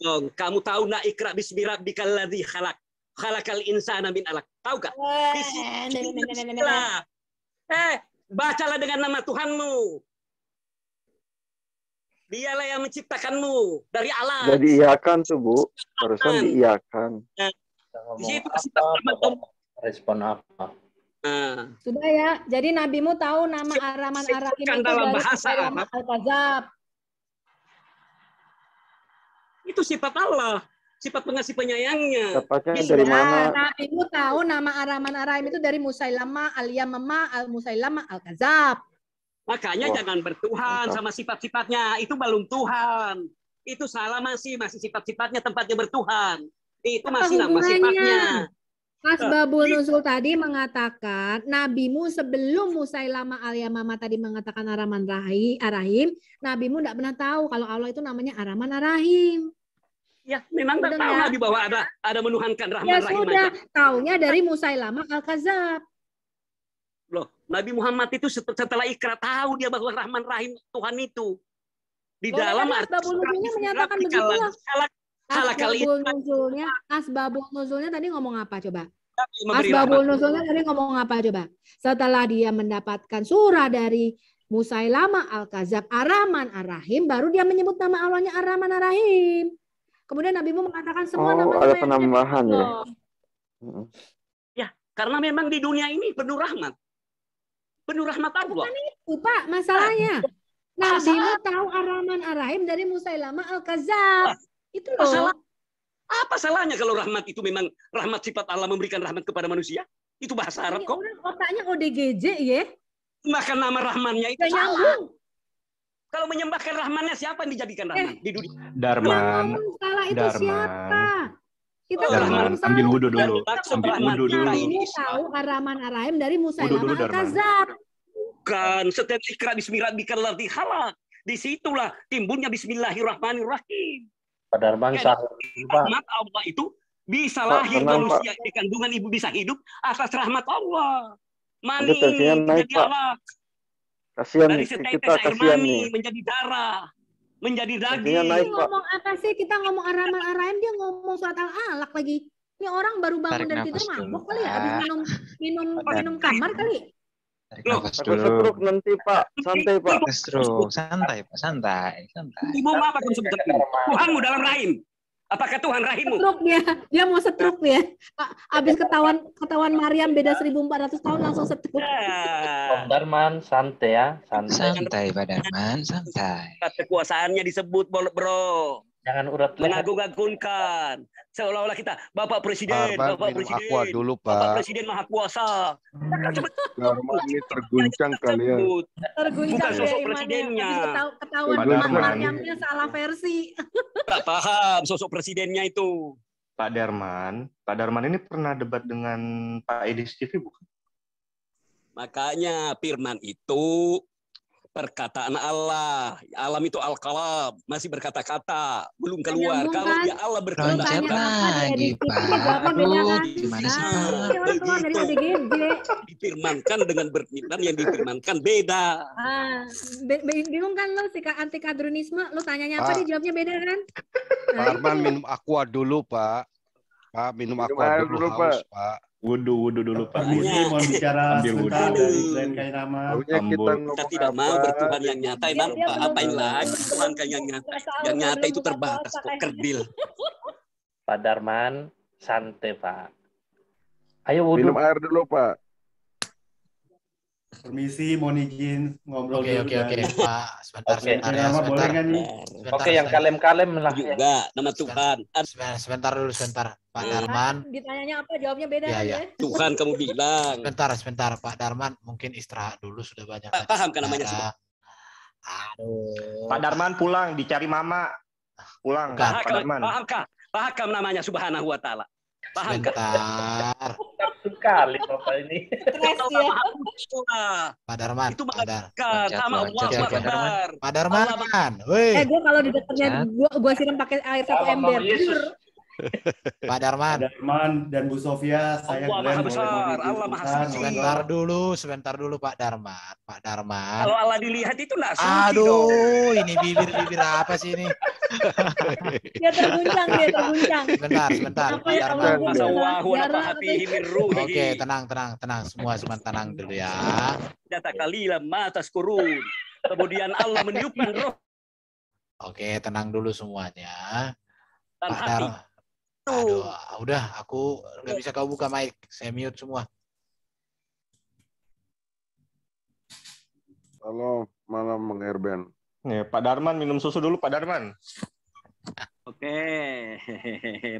Oh, kamu tahu nak ikra bismi rabbikal ladzi khalaq. Khalaqal insana min alaq. Tahu gak? Bismillah. Bacalah dengan nama Tuhanmu. Dialah yang menciptakanmu dari alam. Udah diiyakan tuh, Bu. Barusan diiyakan. Di situ sifat rahmat. Respon apa? Sudah ya. Jadi nabimu tahu nama Ar-Rahman Ar-Rahim itu dalam dari bahasa Musailama Al-Kadzab. Itu sifat Allah, sifat pengasih penyayangnya. Dapatnya dari mana? Nabimu tahu nama Ar-Rahman Ar-Rahim itu dari Musailama Al-Yamamah Al-Musailama Al-Kadzab. Makanya jangan bertuhan sama sifat-sifatnya. Itu belum Tuhan. Itu salah masih sifat-sifatnya tempatnya bertuhan. Itu masih nama sifatnya. Asbabul nuzul tadi mengatakan nabimu sebelum Musailama Al-Yamamah tadi mengatakan Ar-Rahman Ar-Rahim, nabimu tidak pernah tahu kalau Allah itu namanya Ar-Rahman Ar-Rahim. Ya, memang tidak tahu Nabi bahwa ada menuhankan Rahman Ya Rahim sudah, aja. taunya dari Musailama Al-Kadzab. Loh, Nabi Muhammad itu setelah ikrar tahu dia bahwa Rahman Rahim Tuhan itu. Di dalam asbabul nuzulnya menyatakan begitulah. Asbabul nuzulnya tadi ngomong apa coba? Asbabul nuzulnya tadi ngomong apa coba? Setelah dia mendapatkan surah dari Musailama Al-Kadzab Ar-Rahman Ar-Rahim, baru dia menyebut nama Allahnya Ar-Rahman Ar-Rahim. Kemudian Nabi mengatakan semua nama ada penambahan ya. Ya, karena memang di dunia ini penuh rahmat. Penuh rahmat Allah. Bukan itu, Pak, masalahnya. Nabi tahu Ar-Rahman Ar-Rahim dari Musailama Al-Kadzab. Itu loh. Apa salahnya kalau rahmat itu memang rahmat sifat Allah memberikan rahmat kepada manusia? Itu bahasa Arab kok. Orang otaknya ODGJ ya. Maka nama Rahmannya itu salah. Kalau menyembahkan Rahmannya siapa yang dijadikan Rahman di dunia? Darman. Salah itu siapa? Kita Darman, ambil wudhu dulu. Ambil wudhu dulu. Ini tahu Ar-Rahman Ar-Rahim dari Musailama Al-Kadzab. Bukan, setiap ikra bismi rabbikal ladzi khalaq. Disitulah timbulnya Bismillahirrahmanirrahim. Pak Darman rahmat Allah itu bisa lahir manusia di kandungan ibu bisa hidup atas rahmat Allah. Mani ini menjadi Allah. Kasihan dari kita, air mani menjadi darah, menjadi daging. Ngomong apa sih? Kita ngomong Ar-Rahman Ar-Rahim, dia ngomong surat Al-Alaq lagi. Ini orang baru bangun dari tidur mabuk kali ya, habis minum kamar kali. Tarik nafas dulu. Stroke nanti Pak, santai Pak. Stroke, santai Pak, santai. Ibu apa Tuhanmu dalam rahim? Apakah Tuhan rahimu? Setruk dia mau setruk ya. Habis ketahuan Maryam beda 1400 tahun langsung setruk. Pak Darman santai ya, santai Pak Darman, santai. Kekuasaannya disebut bro. Jangan urat leher. Mengagung-agungkan. Seolah-olah kita Bapak Presiden, Bapak Presiden. Aqua dulu, Pak. Bapak Presiden Maha Kuasa. Darman ini terguncang kalian. Terguncang sosok ya, presidennya. Ketahuan Maryamnya salah versi. Tak paham sosok presidennya itu. Pak Darman ini pernah debat dengan Pak Edis TV bukan? Makanya firman itu perkataan Allah. Alam itu al-kalam, masih berkata-kata, belum keluar. Kalau dia Allah berkehendak. Loncat lagi, Pak. Aduh, gimana sih, Pak? Begitu. Difirmankan dengan berfirman, yang difirmankan beda. Bingung kan lo anti kadrunisme? Lo tanyanya apa, dia jawabnya beda kan? Pak Arman minum aqua dulu, Pak. Pak, minum aqua dulu, haus, Pak. Wudu dulu, Pak. Ini mau bicara sebentar dari Glenn Kainama. Kita tidak mau bertuhan yang nyata. Emang apa-apain lagi Tuhan yang nyata. Yang nyata itu terbatas kok, kerdil. Pak Darman, santai, Pak. Ayo wudu. Minum air dulu, Pak. Permisi, mohon izin ngobrol dulu. Oke, Pak. Sebentar. Boleh nggak nih? Oke, yang kalem-kalem lah. Juga, nama Tuhan. Sebentar dulu, Pak Darman. Ditanyanya apa, jawabnya beda kan ya? Tuhan kamu bilang. Sebentar, Pak Darman. Mungkin istirahat dulu, sudah banyak. Paham kan namanya sudah? Aduh. Pak Darman pulang, dicari Mama. Pulang, Pak Darman. Pahamkah namanya Subhanahu wa Ta'ala? Sebentar. Sekali Bapak ini. Pak Darman. Itu sama Allah. Pak Darman. Gue kalau di dekatnya gue siram pakai air 1 ember. Pak Darman. Pak Darman dan Bu Sofia, saya Glenn sebentar dulu Pak Darman. Kalau Allah dilihat itu nggak suci. Aduh, ini bibir apa sih ini? Dia terguncang. Sebentar. Pak Darman. Oke, tenang. Semua tenang dulu ya. Data kalilah matas kurun. Kemudian Allah meniupkan roh. Oke, tenang dulu semuanya. Dan Pak hati. Aduh, udah, aku nggak bisa kau buka mic, saya mute semua. Halo, malam Bang Erben. Nih, Pak Darman minum susu dulu, Pak Darman. Oke,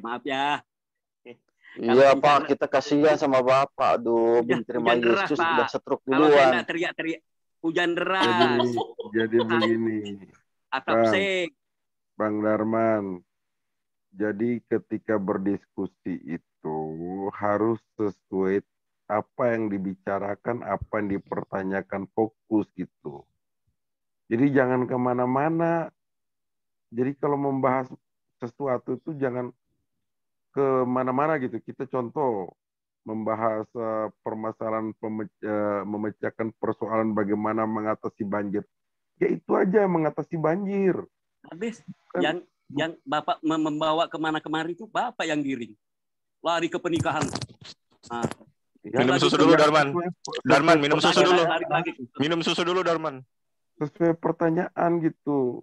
maaf ya. Iya Pak, kita kasihan sama Bapak. Aduh, belum terima Yesus, udah setruk duluan. Kalau saya teriak-teriak hujan deras. Jadi begini, Bang Darman. Jadi ketika berdiskusi itu harus sesuai apa yang dibicarakan, apa yang dipertanyakan, fokus gitu. Jadi jangan kemana-mana. Jadi kalau membahas sesuatu itu jangan kemana-mana gitu. Kita contoh membahas permasalahan memecahkan persoalan bagaimana mengatasi banjir. Ya itu aja, mengatasi banjir. Habis yang Bapak membawa kemana-kemari itu Bapak yang giring. Lari ke pernikahan. Nah, minum susu dulu, Darman. Darman, minum susu dulu. Minum susu dulu, Darman. Sesuai pertanyaan gitu.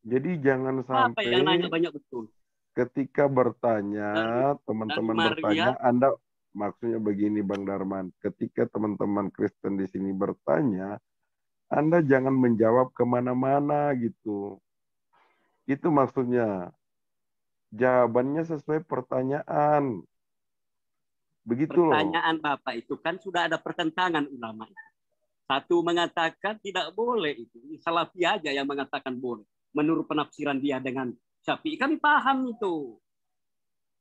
Jadi jangan sampai yang nanya banyak betul. Ketika bertanya, teman-teman bertanya, Anda maksudnya begini Bang Darman. Ketika teman-teman Kristen di sini bertanya, Anda jangan menjawab kemana-mana gitu. Itu maksudnya. Jawabannya sesuai pertanyaan. Begitu loh. Pertanyaan Bapak itu kan sudah ada pertentangan ulama. Satu mengatakan tidak boleh itu. Salafi aja yang mengatakan boleh. Menurut penafsiran dia dengan Syafi'i. Kami paham itu.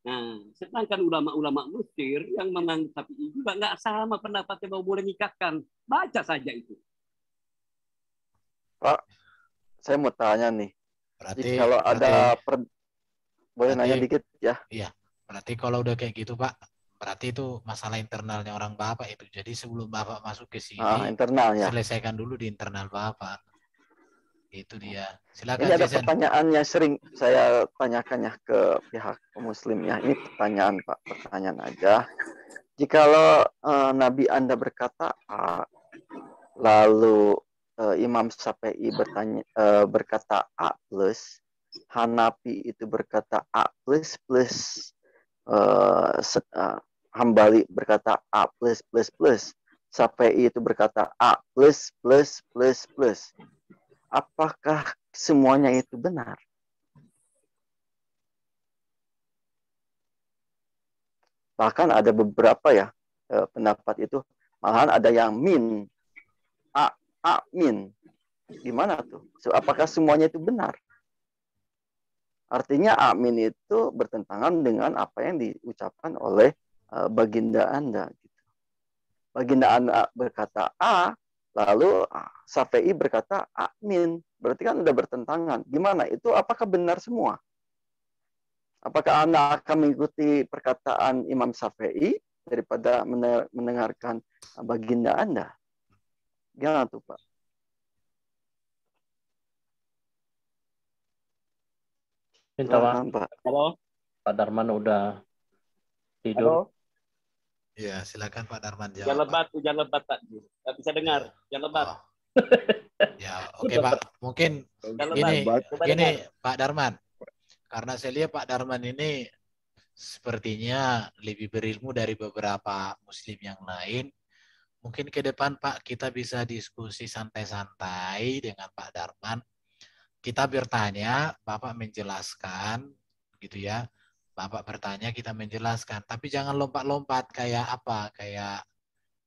Nah, sedangkan ulama-ulama Mesir yang menganggap Syafi'i juga nggak sama pendapatnya bahwa boleh nikahkan. Baca saja itu. Pak, saya mau tanya nih. Berarti kalau ada boleh nanya dikit ya? Iya. Berarti kalau udah kayak gitu Pak, berarti itu masalah internalnya orang Bapak itu. Jadi sebelum Bapak masuk ke sini, internal ya. Selesaikan dulu di internal Bapak. Itu dia. Silakan. Ini ada pertanyaan yang sering saya tanyakan ya ke pihak Muslim ya. Ini pertanyaan Pak, pertanyaan aja. Jikalau Nabi Anda berkata A, lalu Imam Syafi'i berkata A plus, Hanafi itu berkata A plus, Hambali berkata A plus, Syafi'i itu berkata A plus. Apakah semuanya itu benar? Bahkan ada beberapa ya pendapat itu, malahan ada yang min. Amin. Gimana tuh? Apakah semuanya itu benar? Artinya amin itu bertentangan dengan apa yang diucapkan oleh baginda Anda. Gitu. Baginda Anda berkata A, Lalu Syafi'i berkata amin. Berarti kan udah bertentangan. Gimana? Itu apakah benar semua? Apakah Anda akan mengikuti perkataan Imam Syafi'i daripada mendengarkan baginda Anda? Gimana tuh, Pak? Minta Pak. Halo. Pak Darman udah tidur. Halo. Ya, silakan Pak Darman jawab. Hujan lebat Pak. Nggak bisa dengar. Hujan lebat. Oh. Ya, oke Pak. Mungkin gini Pak Darman. Karena saya lihat Pak Darman ini sepertinya lebih berilmu dari beberapa muslim yang lain. Mungkin ke depan Pak kita bisa diskusi santai-santai dengan Pak Darman. Kita bertanya, Bapak menjelaskan gitu ya. Bapak bertanya, kita menjelaskan. Tapi jangan lompat-lompat kayak apa? Kayak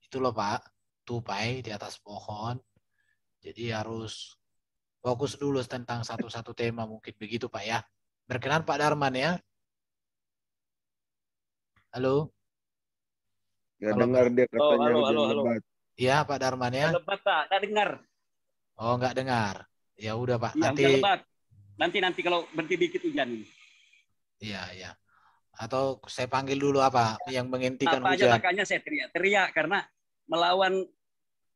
itu loh Pak, tupai di atas pohon. Jadi harus fokus dulu tentang satu-satu tema mungkin begitu Pak ya. Berkenan Pak Darman ya. Halo. Gak dengar dia katanya hujan lebat. Iya Pak Darman ya. Lebat Pak, nggak dengar. Oh nggak dengar. Ya udah Pak. Ya, nanti lebat. Nanti kalau berhenti dikit hujan ini. Iya. Atau saya panggil dulu apa yang menghentikan apa hujan. Aja makanya saya teriak karena melawan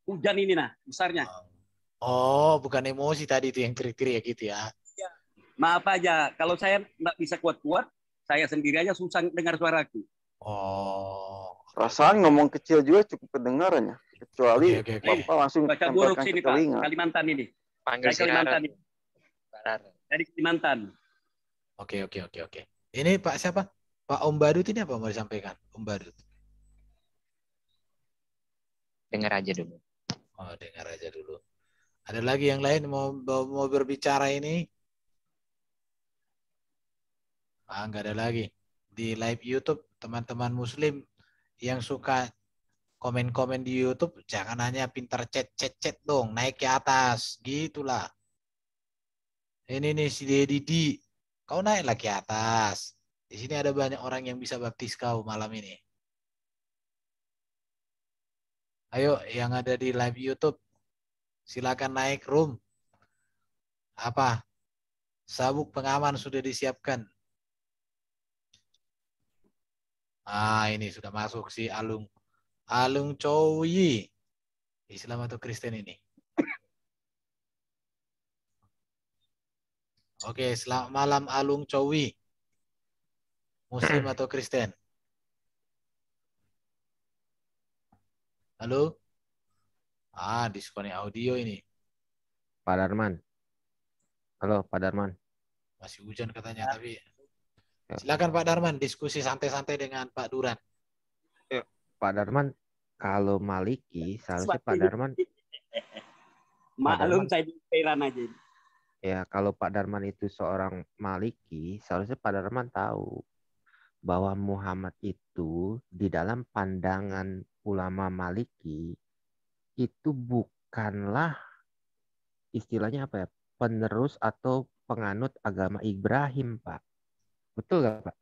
hujan ini besarnya. Oh, bukan emosi tadi itu yang teriak-teriak gitu ya. Ya. Maaf aja, kalau saya nggak bisa kuat-kuat, saya sendiri aja susah dengar suaraku. Oh. Perasaan ngomong kecil juga cukup kedengarannya. Kecuali okay. Bapak langsung baca buruk tempelkan sini ke Pak, telinga. Kalimantan ini. Panggil Saya Kalimantan ini. Dari Kalimantan. Oke. Ini Pak siapa? Pak Om Badut ini apa mau disampaikan? Om Badut. Dengar aja dulu. Oh, dengar aja dulu. Ada lagi yang lain mau berbicara ini? Nggak ada lagi. Di live YouTube, teman-teman Muslim yang suka komen-komen di YouTube, jangan hanya pintar chat dong, naik ke atas, gitulah. Ini nih si Deddy, kau naiklah ke atas. Di sini ada banyak orang yang bisa baptis kau malam ini. Ayo, yang ada di live YouTube, silakan naik room. Apa? Sabuk pengaman sudah disiapkan. Ini sudah masuk si Alung Chowi. Islam atau Kristen ini? Oke, selamat malam Alung Chowi. Muslim atau Kristen? Halo? Disconnect audio ini. Pak Darman. Halo, Pak Darman. Masih hujan katanya, tapi silakan Pak Darman, diskusi santai-santai dengan Pak Duran. Pak Darman, kalau Maliki, seharusnya Pak Darman. Maklum saya di Iran aja. Ya, kalau Pak Darman itu seorang Maliki, seharusnya Pak Darman tahu bahwa Muhammad itu di dalam pandangan ulama Maliki itu bukanlah istilahnya apa ya, penerus atau penganut agama Ibrahim, Pak. Betul nggak, Pak?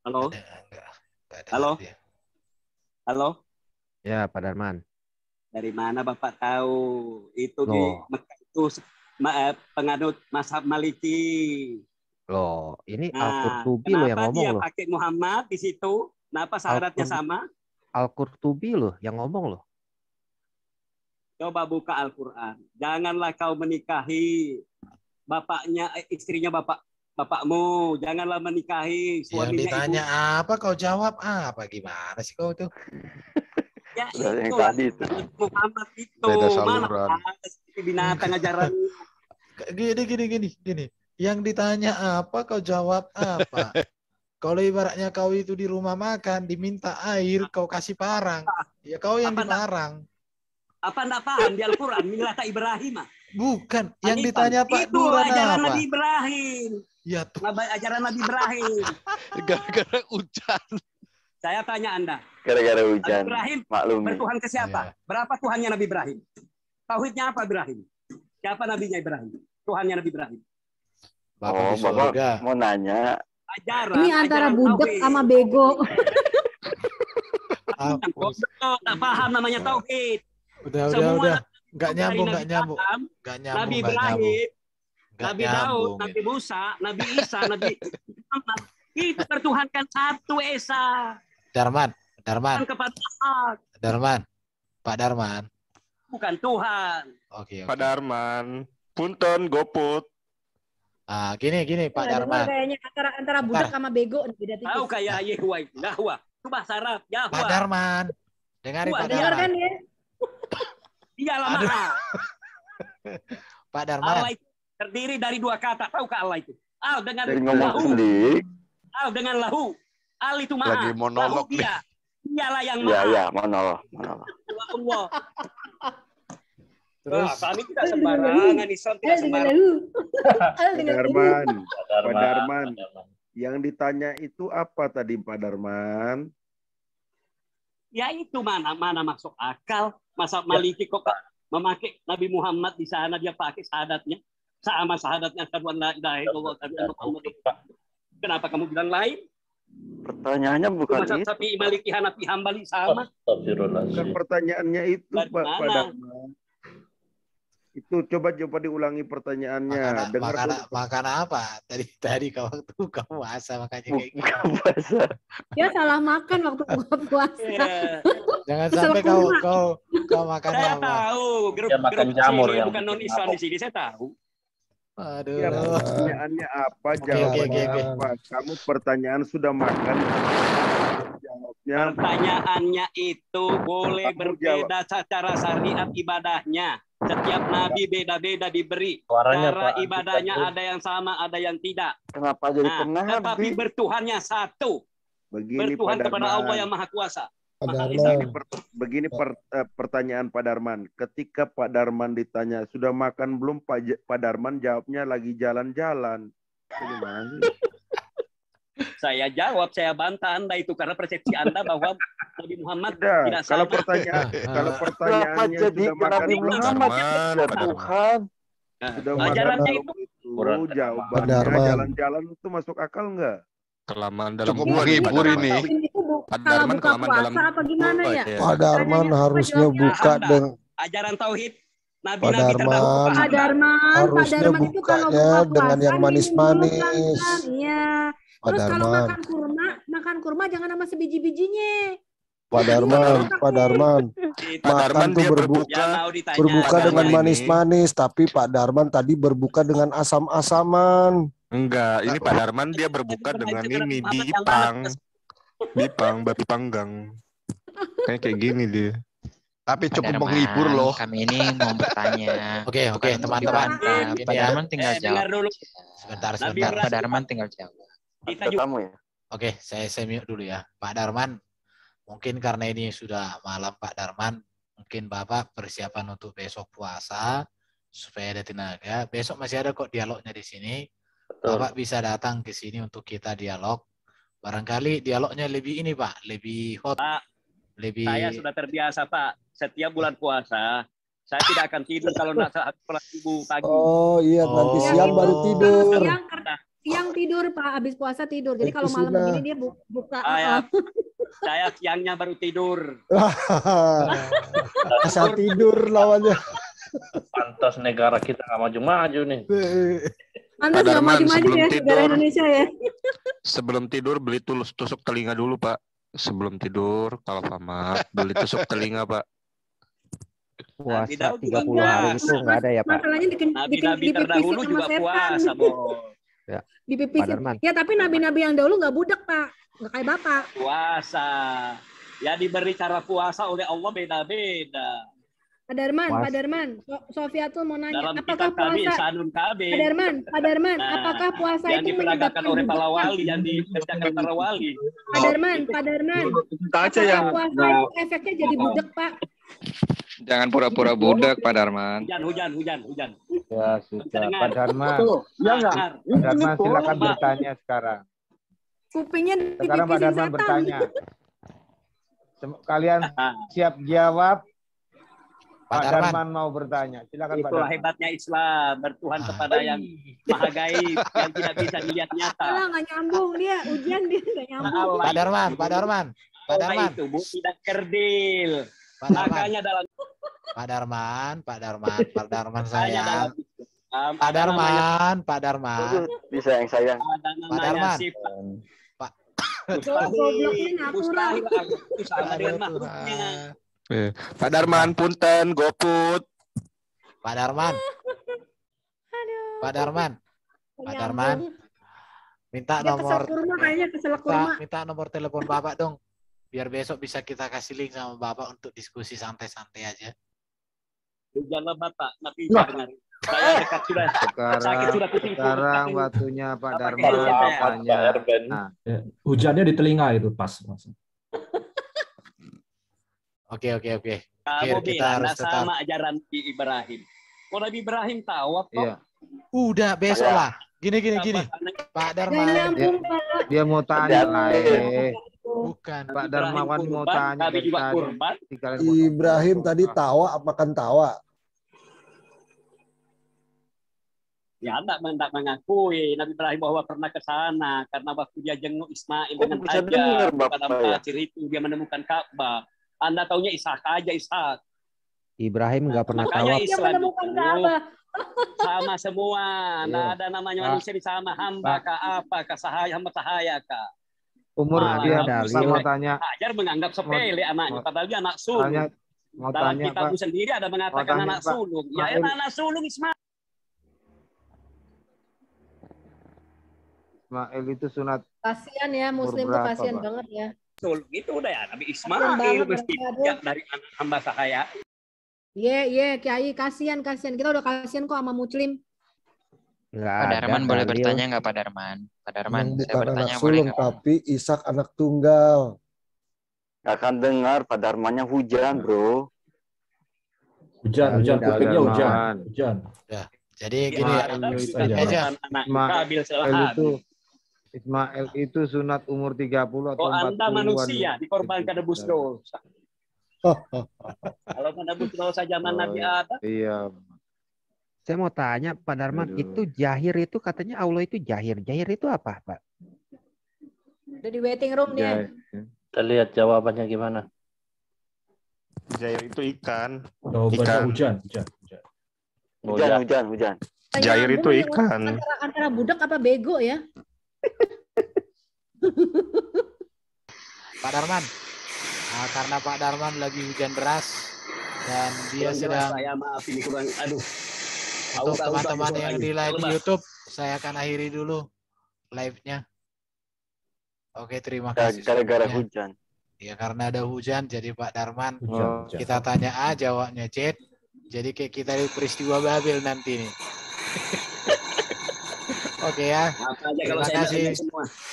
Halo? Halo? Halo? Ya, Pak Darman. Dari mana Bapak tahu itu di Mekah itu penganut mazhab Maliki? Loh, ini Al-Qurtubi loh yang ngomong loh. Kenapa dia pakai Muhammad di situ? Kenapa syaratnya sama? Al-Qurtubi loh yang ngomong loh. Coba buka Al-Quran. Janganlah kau menikahi istrinya bapakmu. Janganlah menikahi suaminya. Yang ditanya apa kau jawab apa? Gimana sih kau tuh? Ya itu tadi itu. Muhammad itu mana binatang ajaran. Gini. Yang ditanya apa kau jawab apa? Kalau ibaratnya kau itu di rumah makan diminta air kau kasih parang. Ya kau yang dimarang. Apa enggak paham di Al-Quran millata Ibrahim? Bukan, yang ditanya Pak Duran apa? Ajaran Nabi Ibrahim. Ya tuh. Ajaran Nabi Ibrahim. Gara-gara hujan. Saya tanya Anda. Gara-gara hujan. Nabi Ibrahim bertuhan ke siapa? Berapa Tuhannya Nabi Ibrahim? Tauhidnya apa Ibrahim? Siapa nabinya Ibrahim? Tuhannya Nabi Ibrahim. Bapak mau nanya. Ajaran, Ini antara ajaran budak tauhid. sama bego. Tak paham namanya tauhid. Udah. Nggak dari nyambung, Nabi nggak nyambung. Adam, Nggak nyambung, Nabi nggak nyambung. Ibrahim, Nggak Nabi Daud, nyambung Nabi ini. Musa, Nabi Isa, Nabi Muhammad. Itu bertuhankan satu Esa. Darman. Bukan kepada hak. Pak Darman. Bukan Tuhan. Oke. Pak Darman, punten goput. Ah, gini Pak Darman. Kayaknya antara budak sama bego beda tipis. Tahu kayak Yahweh, Yahweh. Itu bahasa Arab, Yahweh. Pak Darman. Dengarin Pak Dengar Darman. kan ya? Dialah maha. Pak Darman. Allah itu terdiri dari dua kata. Tahukah Allah itu? Al dengan Dari ngomong lahu. sendiri. Al dengan lahu. Al itu maha. Lagi monolog Lahu dia. Dialah yang Iya, maha. iya, monolog. Allah. Terus Kami tidak sembarangan, Islam tidak sembarangan. Pak Darman. Yang ditanya itu apa tadi Pak Darman? Ya itu mana masuk akal. Masa Maliki kok memakai Nabi Muhammad di sana dia pakai syahadatnya sama syahadatnya asyhadu an la ilaha illallah wa asyhadu anna Muhammadar Rasulullah. Kenapa kamu bilang lain? Pertanyaannya bukan Masa itu. Syafi'i, Maliki, Hanafi, Hambali sama? Bukan pertanyaannya itu Pak Mana? Darman. Itu coba diulangi pertanyaannya. Makan apa? Tadi waktu buka puasa makanya kayak gitu. Buka puasa. Ya salah makan waktu buka puasa. Jangan sampai kau makan Saya apa. tahu grup jamur sini yang bukan non Islam di sini saya tahu. Aduh. Ya, pertanyaannya apa? Jawabannya apa? Kamu pertanyaan sudah makan? Jawabnya. Pertanyaannya itu boleh berbeda secara syariat ibadahnya. Setiap nabi beda-beda diberi. Suaranya, Cara Pak. ibadahnya ada yang sama, ada yang tidak. Kenapa jadi Nah, tetapi bertuhannya satu. Begini Bertuhan Pak kepada Darman. Allah yang Maha Kuasa. Begini pertanyaan Pak Darman. Ketika Pak Darman ditanya, sudah makan belum? Pak Darman jawabnya lagi jalan-jalan. Gimana sih? Saya jawab, saya bantah Anda itu karena persepsi Anda bahwa Nabi Muhammad Tidak. tidak sama. Kalau pertanyaannya sudah makan belum? Tuhan. Sudah Ajarannya makan itu belum? Jawabannya jalan-jalan itu masuk akal nggak? Kelamaan dalam Cukup gua nih, Pak menghibur Darman. ini. Pak Kalau Darman buka kelamaan dalam puasa apa gimana gua, ya? Pak Darman harusnya buka dengan ajaran tauhid Pak nabi-nabi terdahulu. Darman Pak Darman harusnya itu kalau bukanya buka dengan puasa yang minum dulu manis-manis. pelan-pelan. Iya. Pak Terus kalau Darman, makan kurma jangan sama sebiji-bijinya. Pak Darman, Pak Darman. Pak Makan Darman tuh dia berbuka Pak dengan Darman ini. manis-manis, tapi Pak Darman tadi berbuka dengan asam-asaman. Enggak, ini Pak Darman dia berbuka dengan ini bipang, babi panggang. Kayak gini dia. Tapi Pak cukup Darman, menghibur loh. Kami ini mau bertanya. Oke, Bukan untuk teman-teman. dibantah. Gini Pak ya. Darman tinggal dengar jawab. dulu. Sebentar. Pak Darman tinggal jawab. Kita juga Kamu ya. Oke, saya mute dulu ya. Pak Darman, mungkin karena ini sudah malam Pak Darman, mungkin Bapak persiapan untuk besok puasa supaya ada tenaga. Besok masih ada kok dialognya di sini. Bapak bisa datang ke sini untuk kita dialog. Barangkali dialognya lebih ini Pak, lebih hot. Pak, lebih saya sudah terbiasa Pak. Setiap bulan puasa saya tidak akan tidur kalau tidak saat sholat subuh pagi. Oh iya, nanti siang baru tidur. Siang tidur Pak, habis puasa tidur. Jadi kalau malam begini dia buka. Saya siangnya baru tidur. Asal tidur lawannya. Pantas negara kita nggak maju-maju nih. Pantas nggak maju-maju ya negara Indonesia ya. Sebelum tidur beli tusuk telinga dulu Pak. Sebelum tidur kalau Pamat beli tusuk telinga Pak. Puasa 30 hari itu nggak ada ya Pak? Masalahnya Nabi-nabi terdahulu juga puasa, Bos. Ya. Dipipisin. Ya tapi nabi-nabi yang dahulu nggak budak Pak, nggak kayak Bapak. Puasa. Ya diberi cara puasa oleh Allah beda-beda. Pak Darman, Sofiatul mau nanya, Dalam apakah kitab kami, puasa? Sanun Kabe. Pak Darman, apakah puasa yang itu diperagakan menyebabkan oleh para budak? wali, yang dikerjakan para wali. Pak Darman, apakah puasa itu efeknya jadi budak Pak? Jangan pura-pura budak, Pak Darman. Hujan. Ya sudah, Pak Darman. Ya enggak? Pak Darman silakan bertanya sekarang. Kupingnya Sekarang Pak Darman bertanya. Kalian siap jawab? Pak Darman mau bertanya. Silakan Pak Itulah Darman. hebatnya Islam, bertuhan kepada yang maha gaib, yang tidak bisa dilihat nyata. Alah, nggak nyambung dia. Ujian dia nggak nyambung. Pak Darman, Pak Darman, Pak Darman. Itu Bu, tidak kerdil. Pak Darman. Makanya dalam Pak Darman, Pak Darman, Pak Darman makanya dalam sayang. Pak Darman, Pak Darman. Bisa yang sayang. ada Pak namanya Darman. sifat Pak. mustahil itu sama dengan makhluknya. Pak Darman, punten, goput. Pak Darman. Pak Darman. Pak Darman. Minta Dia kesel nomor kurma kayaknya kesel kurma. minta nomor telepon Bapak dong. Biar besok bisa kita kasih link sama Bapak untuk diskusi santai-santai aja. Jangan Bapak, tapi dengar. Saya dekat sudah. Sakit sudah pusing. Sekarang waktunya Pak Darman bertanya. Nah. Hujannya di telinga itu pas. Oke. Kamu bilang sama ajaran Ibrahim. Kok Nabi Ibrahim tahu apa? Iya. Udah besok lah. Gini. Pak Darman. Dia mau tanya lah. Bukan. Pak Darmawan mau tanya dari tadi. Ibrahim tadi tawa makan tawa. Ya, tidak mengakui Nabi Ibrahim bahwa pernah ke sana karena waktu dia jenguk Ismail dengan Hajar pada pasir itu dia menemukan Ka'bah. Anda taunya Ishak aja Ishak. Ibrahim nggak pernah tahu. Dia menemukan Ka'bah. Sama semua. Nggak ada namanya manusia sama hamba kah apa kah sahaya hamba sahaya kah. Umur dia mau tanya. Hajar menganggap sepele anaknya padahal dia anak sulung. Mau dalam tanya kitabmu Pak. sendiri ada mengatakan anak sulung. Ya anak sulung Ismail. Ismail itu sunat. Kasian ya, Muslim tuh kasian banget ya. Sulung itu udah ya Nabi Ismail mesti dari anak hamba sahaya. Iya, Kiai kasian. Kita udah kasian kok sama Muslim. Pak Darman boleh bertanya nggak Pak Darman? Pak Darman, saya Bukan bertanya anak boleh sulung, nggak? tapi Ishak anak tunggal. Gak akan dengar Pak Darmannya hujan, bro. Hujan, kupingnya hujan. Ya, jadi gini aja. Ismail itu sunat umur 30 atau 40. Anda manusia dikorbankan nebus dosa. Kalau menebus dosa zaman Nabi Adam. Iya. Saya mau tanya Pak Darman, itu jahir itu katanya Allah itu jahir. Jahir itu apa, Pak? Udah di waiting room dia. Kita lihat jawabannya gimana. Jahir itu ikan. Jawabannya hujan. Hujan. Jahir itu ikan. Antara budak apa bego ya? Pak Darman, karena Pak Darman lagi hujan deras dan dia sedang. Saya maaf ini kurang. Aduh. Untuk teman-teman yang di live di YouTube, saya akan akhiri dulu live-nya. Oke, terima kasih. Gara-gara hujan. Ya karena ada hujan, jadi Pak Darman kita tanya A, jawabnya C. Jadi kayak kita di peristiwa Babel nanti nih. Oke ya.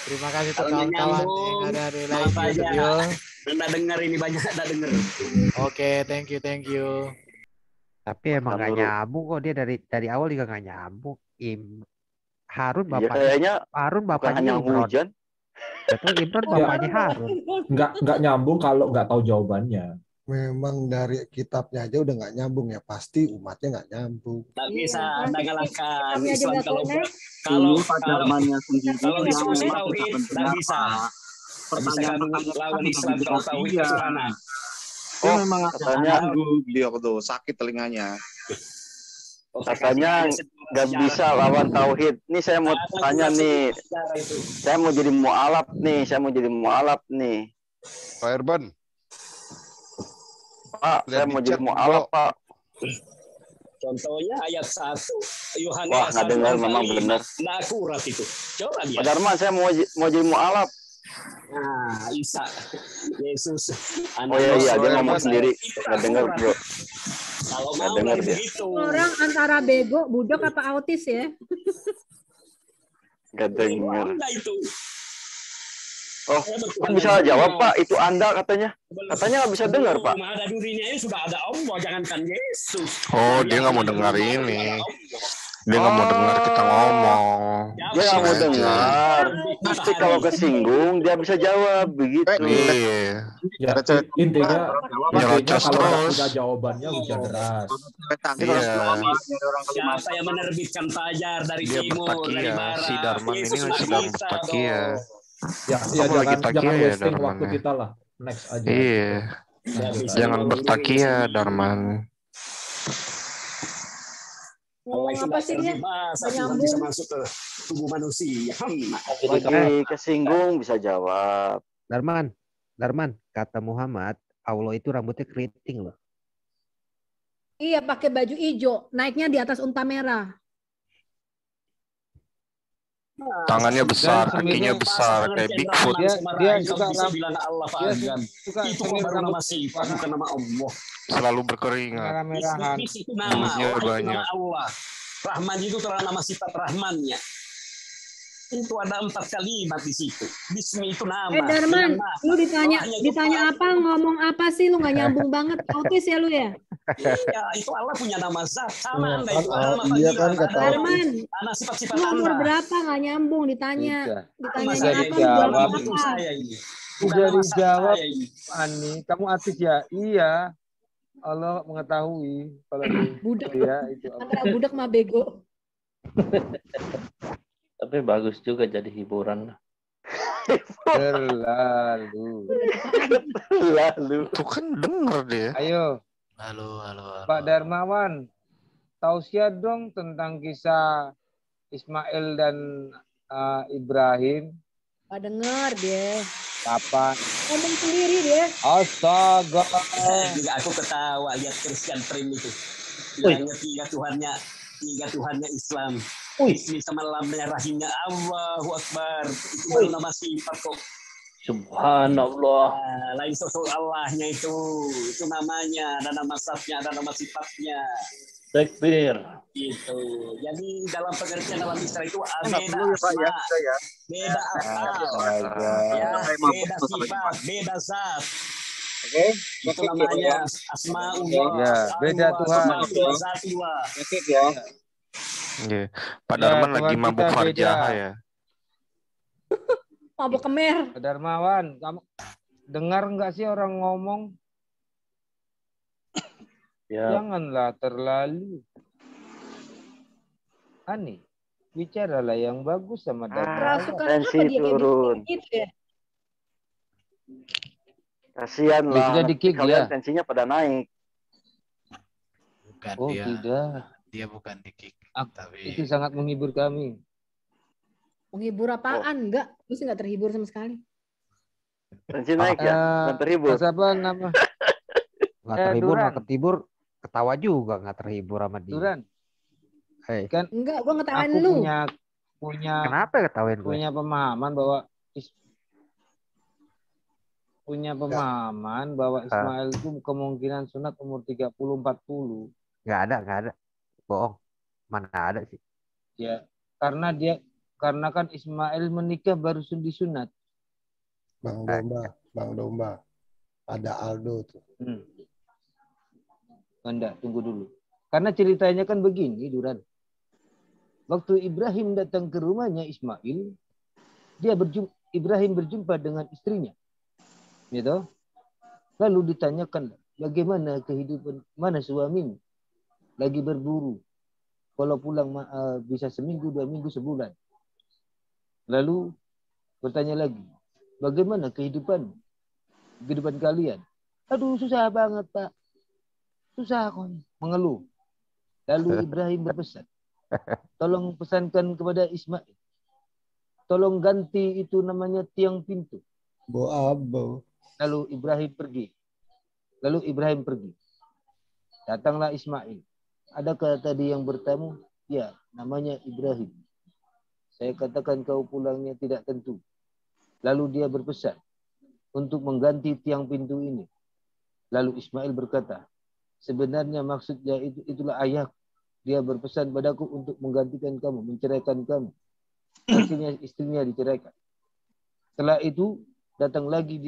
Terima kasih untuk kawan-kawan yang ada di live studio. Anda dengar ini banyak Anda dengar. Oke, thank you. Tapi emang nggak nyambung kok, dia dari awal juga nggak nyambung. Harun bapaknya Imron. Hujan. Betul, Imron bapaknya Harun. Nggak nyambung kalau nggak tahu jawabannya. Memang dari kitabnya aja udah nggak nyambung ya, pasti umatnya nggak nyambung. Tak bisa Anda ngalahkan Islam kalau diskusi tauhid tak bisa. Pertanyaan lawan Islam kalau tauhid kesana. Oh, memang katanya beliau tuh sakit telinganya. Katanya nggak bisa lawan tauhid. Ini saya mau tanya nih. Saya mau jadi mu'alaf nih. Pak Erban. Pak, saya mau jadi mu'alaf, Pak. Contohnya ayat 1 Yohanes. Wah, nggak dengar memang benar. Nggak akurat itu. Coba lihat. Pak Darman, saya mau jadi mu'alaf. Nah, Isa, Yesus. Oh iya, dia ngomong sendiri. Nggak dengar, bro. Kalau mau begitu. Orang antara bego, budak apa autis ya? Nggak dengar. Itu. Oh, kan bisa jawab Pak, itu Anda katanya. Katanya nggak bisa dengar Pak. Ada dirinya ini sudah ada Allah, jangankan Yesus. Oh, dia nggak mau dengar ini. Dia nggak mau dengar kita ngomong. Dia nggak mau dengar. Nanti kalau kesinggung dia bisa jawab begitu. Iya. Ya, intinya Nyerocos kalau nggak terus. punya jawabannya hujan deras. Iya. Siapa yang menerbitkan fajar dari Dia timur, dari bertakia. barat? Si Darman ini Yesus sedang nggak bisa bertakia. dong. Ya Kamu lagi jangan takia ya wasting Darman waktu ya? kita lah. Next aja. Iya. Jangan bertakia Darman. Allah itu apa nggak sih dia? masa Nggak Tuhan bisa nyambung. masuk ke tubuh manusia. Lagi kesinggung bisa jawab. Darman, kata Muhammad, Allah itu rambutnya keriting loh. Iya, pakai baju hijau, naiknya di atas unta merah. Tangannya besar, kakinya besar, kayak Bigfoot. Dia suka bilang Allah Fagan. Itu baru nama sifat, bukan nama Allah. Selalu berkeringat. Merah-merahan. Bismi itu nama, Mulutnya Allah itu banyak. nama Allah. Rahman itu terang nama sifat Rahmannya. Itu ada 4 kalimat di situ. Bismi itu nama. Darman, lu ditanya Tuhan. apa, ngomong apa sih, lu nggak nyambung banget. Autis ya lu ya? Iya, itu Allah punya nama zat. Sama Anda itu nama Iya kan panggilan. kata Darman, Anak sifat-sifat lu umur Anda. berapa nggak nyambung ditanya. Ditanyanya Udah apa, lu dijawab. jawab Itu apa? saya ini. Bukan Udah nama zat dijawab, saya ini. Ani. Kamu artis ya? Iya. Allah mengetahui kalau Budak. ya itu. Antara budak sama bego. Tapi bagus juga jadi hiburan. Terlalu. Tuh kan denger dia. Ayo. Halo. Pak Darmawan, tausiah dong tentang kisah Ismail dan Ibrahim. Gak denger dia. Kapan? Ngomong sendiri dia. Astaga. Juga aku ketawa lihat Christian Prim itu. Bilangnya tiga Tuhannya Islam. Ismi sama lamnya rahimnya Allahu Akbar. Itu baru nama sifat kok. Subhanallah. Lain sosok Allahnya itu namanya, ada nama zatnya, ada nama sifatnya. Takbir. Gitu. Jadi dalam pengertian dalam Islam itu beda beda beda sifat, beda zat. Oke. Itu namanya asmaullah. Ya, beda Tuhan. Zatullah. Ya. Iya. Pak Darman lagi Tuhan mabuk kita farjaha beda. ya. Mabuk kemer. Pak Darmawan, kamu dengar nggak sih orang ngomong? Ya. Janganlah terlalu. Ani, bicaralah yang bagus sama Darmawan. Tensi turun. Gitu ya? Kasihan Dia lah. sudah di-kick Kalian ya? tensinya pada naik. Bukan Oh, dia. tidak. Dia bukan di kick. Tapi Itu sangat menghibur kami. Menghibur apaan? Enggak. Lu sih nggak terhibur sama sekali. Tensi naik ya? Bukan terhibur. Siapa nama? Nggak terhibur, Duran. nggak ketibur, ketawa juga nggak terhibur sama dia. Duran. Hei. Kan Enggak, gua ngetawain aku lu. punya Kenapa ketawain gue? punya pemahaman bahwa Ismail itu kemungkinan sunat umur 30-40. Nggak ada. Bohong. Mana ada sih? Ya, karena kan Ismail menikah baru disunat. Bang Domba. Ada Aldo tuh. Anda tunggu dulu. Karena ceritanya kan begini, Duran. Waktu Ibrahim datang ke rumahnya Ismail, Ibrahim berjumpa dengan istrinya. Gitu. Lalu ditanyakan, bagaimana kehidupan, mana suamimu? Lagi berburu. Kalau pulang bisa seminggu, 2 minggu, sebulan. Lalu bertanya lagi, bagaimana kehidupan kalian? Aduh, susah banget, Pak. Susah kok. Mengeluh. Lalu Ibrahim berpesan, tolong pesankan kepada Ismail. Tolong ganti itu namanya tiang pintu. Abo. Lalu Ibrahim pergi. Datanglah Ismail. Adakah tadi yang bertamu? Ya, namanya Ibrahim. Saya katakan kau pulangnya tidak tentu. Lalu dia berpesan untuk mengganti tiang pintu ini. Lalu Ismail berkata, sebenarnya maksudnya itulah ayah. Dia berpesan padaku untuk menggantikan kamu, menceraikan kamu. Akhirnya istrinya diceraikan. Setelah itu datang lagi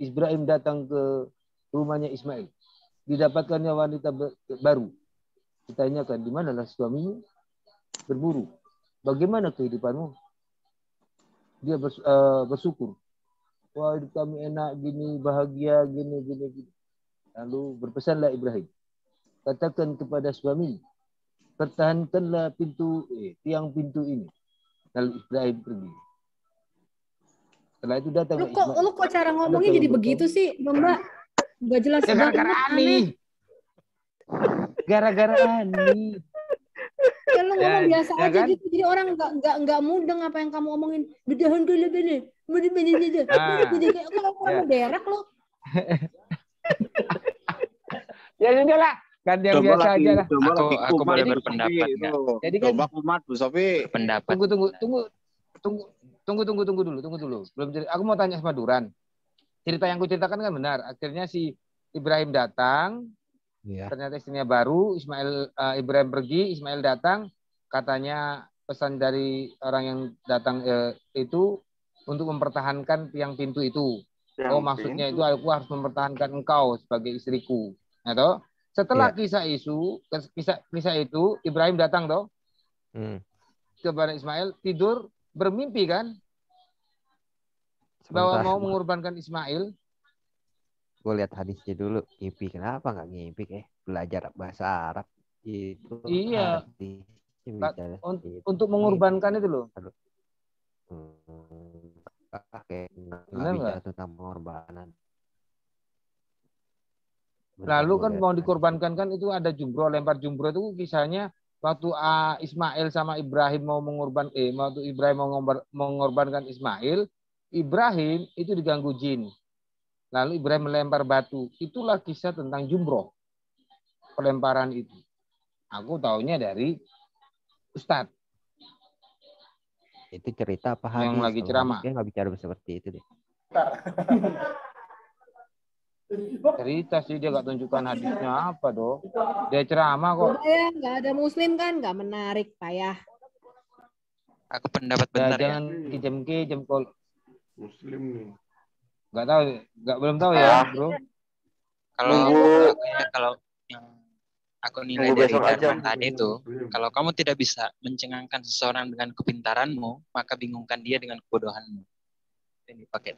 Ibrahim datang ke rumahnya Ismail. Didapatkannya wanita baru. Ditanyakan, di manalah suamimu? berburu. Bagaimana kehidupanmu? Dia bersyukur. Wah, hidup kami enak gini, bahagia gini. Lalu berpesanlah Ibrahim. Katakan kepada suami, pertahankanlah tiang pintu ini. Lalu Ibrahim pergi. Setelah itu datang Ismail. Lu kok cara ngomongnya jadi begitu sih, Mbak? Gak jelas banget. Gara-gara Ani. Ya lu ngomong biasa aja kan? Gitu. Jadi orang nggak mudeng apa yang kamu omongin. Bedahan gue lebih kalau kamu derek lo. Ya sudahlah. Kan yang biasa aja lah. Aku boleh berpendapat nggak? Jadi kan Kumat, Bu Sofi. Pendapat. Tunggu dulu. Belum cerita. Aku mau tanya sama Duran. Cerita yang ku ceritakan kan benar. Akhirnya si Ibrahim datang. Ya. Ternyata istrinya baru. Ibrahim pergi. Ismail datang. Katanya pesan dari orang yang datang itu untuk mempertahankan tiang pintu itu. Maksudnya itu aku harus mempertahankan engkau sebagai istriku. Nah, toh? Setelah kisah itu Ibrahim datang toh kepada Ismail, tidur bermimpi kan bahwa mau mengorbankan Ismail. Gue lihat hadisnya dulu. Ngimpi kenapa nggak ngimpi? Belajar bahasa Arab itu. Iya. Untuk mengorbankan itu loh. Nggak bicara tentang pengorbanan. Lalu kan mau dikorbankan kan itu ada jumroh, lempar jumroh itu kisahnya waktu Ismail sama Ibrahim mau waktu Ibrahim mau mengorbankan Ismail, Ibrahim itu diganggu jin. Lalu Ibrahim melempar batu. Itulah kisah tentang jumroh. Pelemparan itu. Aku taunya dari Ustadz. Itu cerita apa hadis? Yang lagi ceramah. Dia nggak bicara seperti itu deh. Cerita sih, dia nggak tunjukkan hadisnya apa dong. Dia ceramah kok. Ya, nggak ada muslim kan, nggak menarik payah. Aku pendapat benar ya. Jangan jempol muslim nih. Nggak tahu, belum tahu ya, bro. Kalau yang aku nilai dari Darman tadi itu, kalau kamu tidak bisa mencengangkan seseorang dengan kepintaranmu, maka bingungkan dia dengan kebodohanmu. Ini pakai.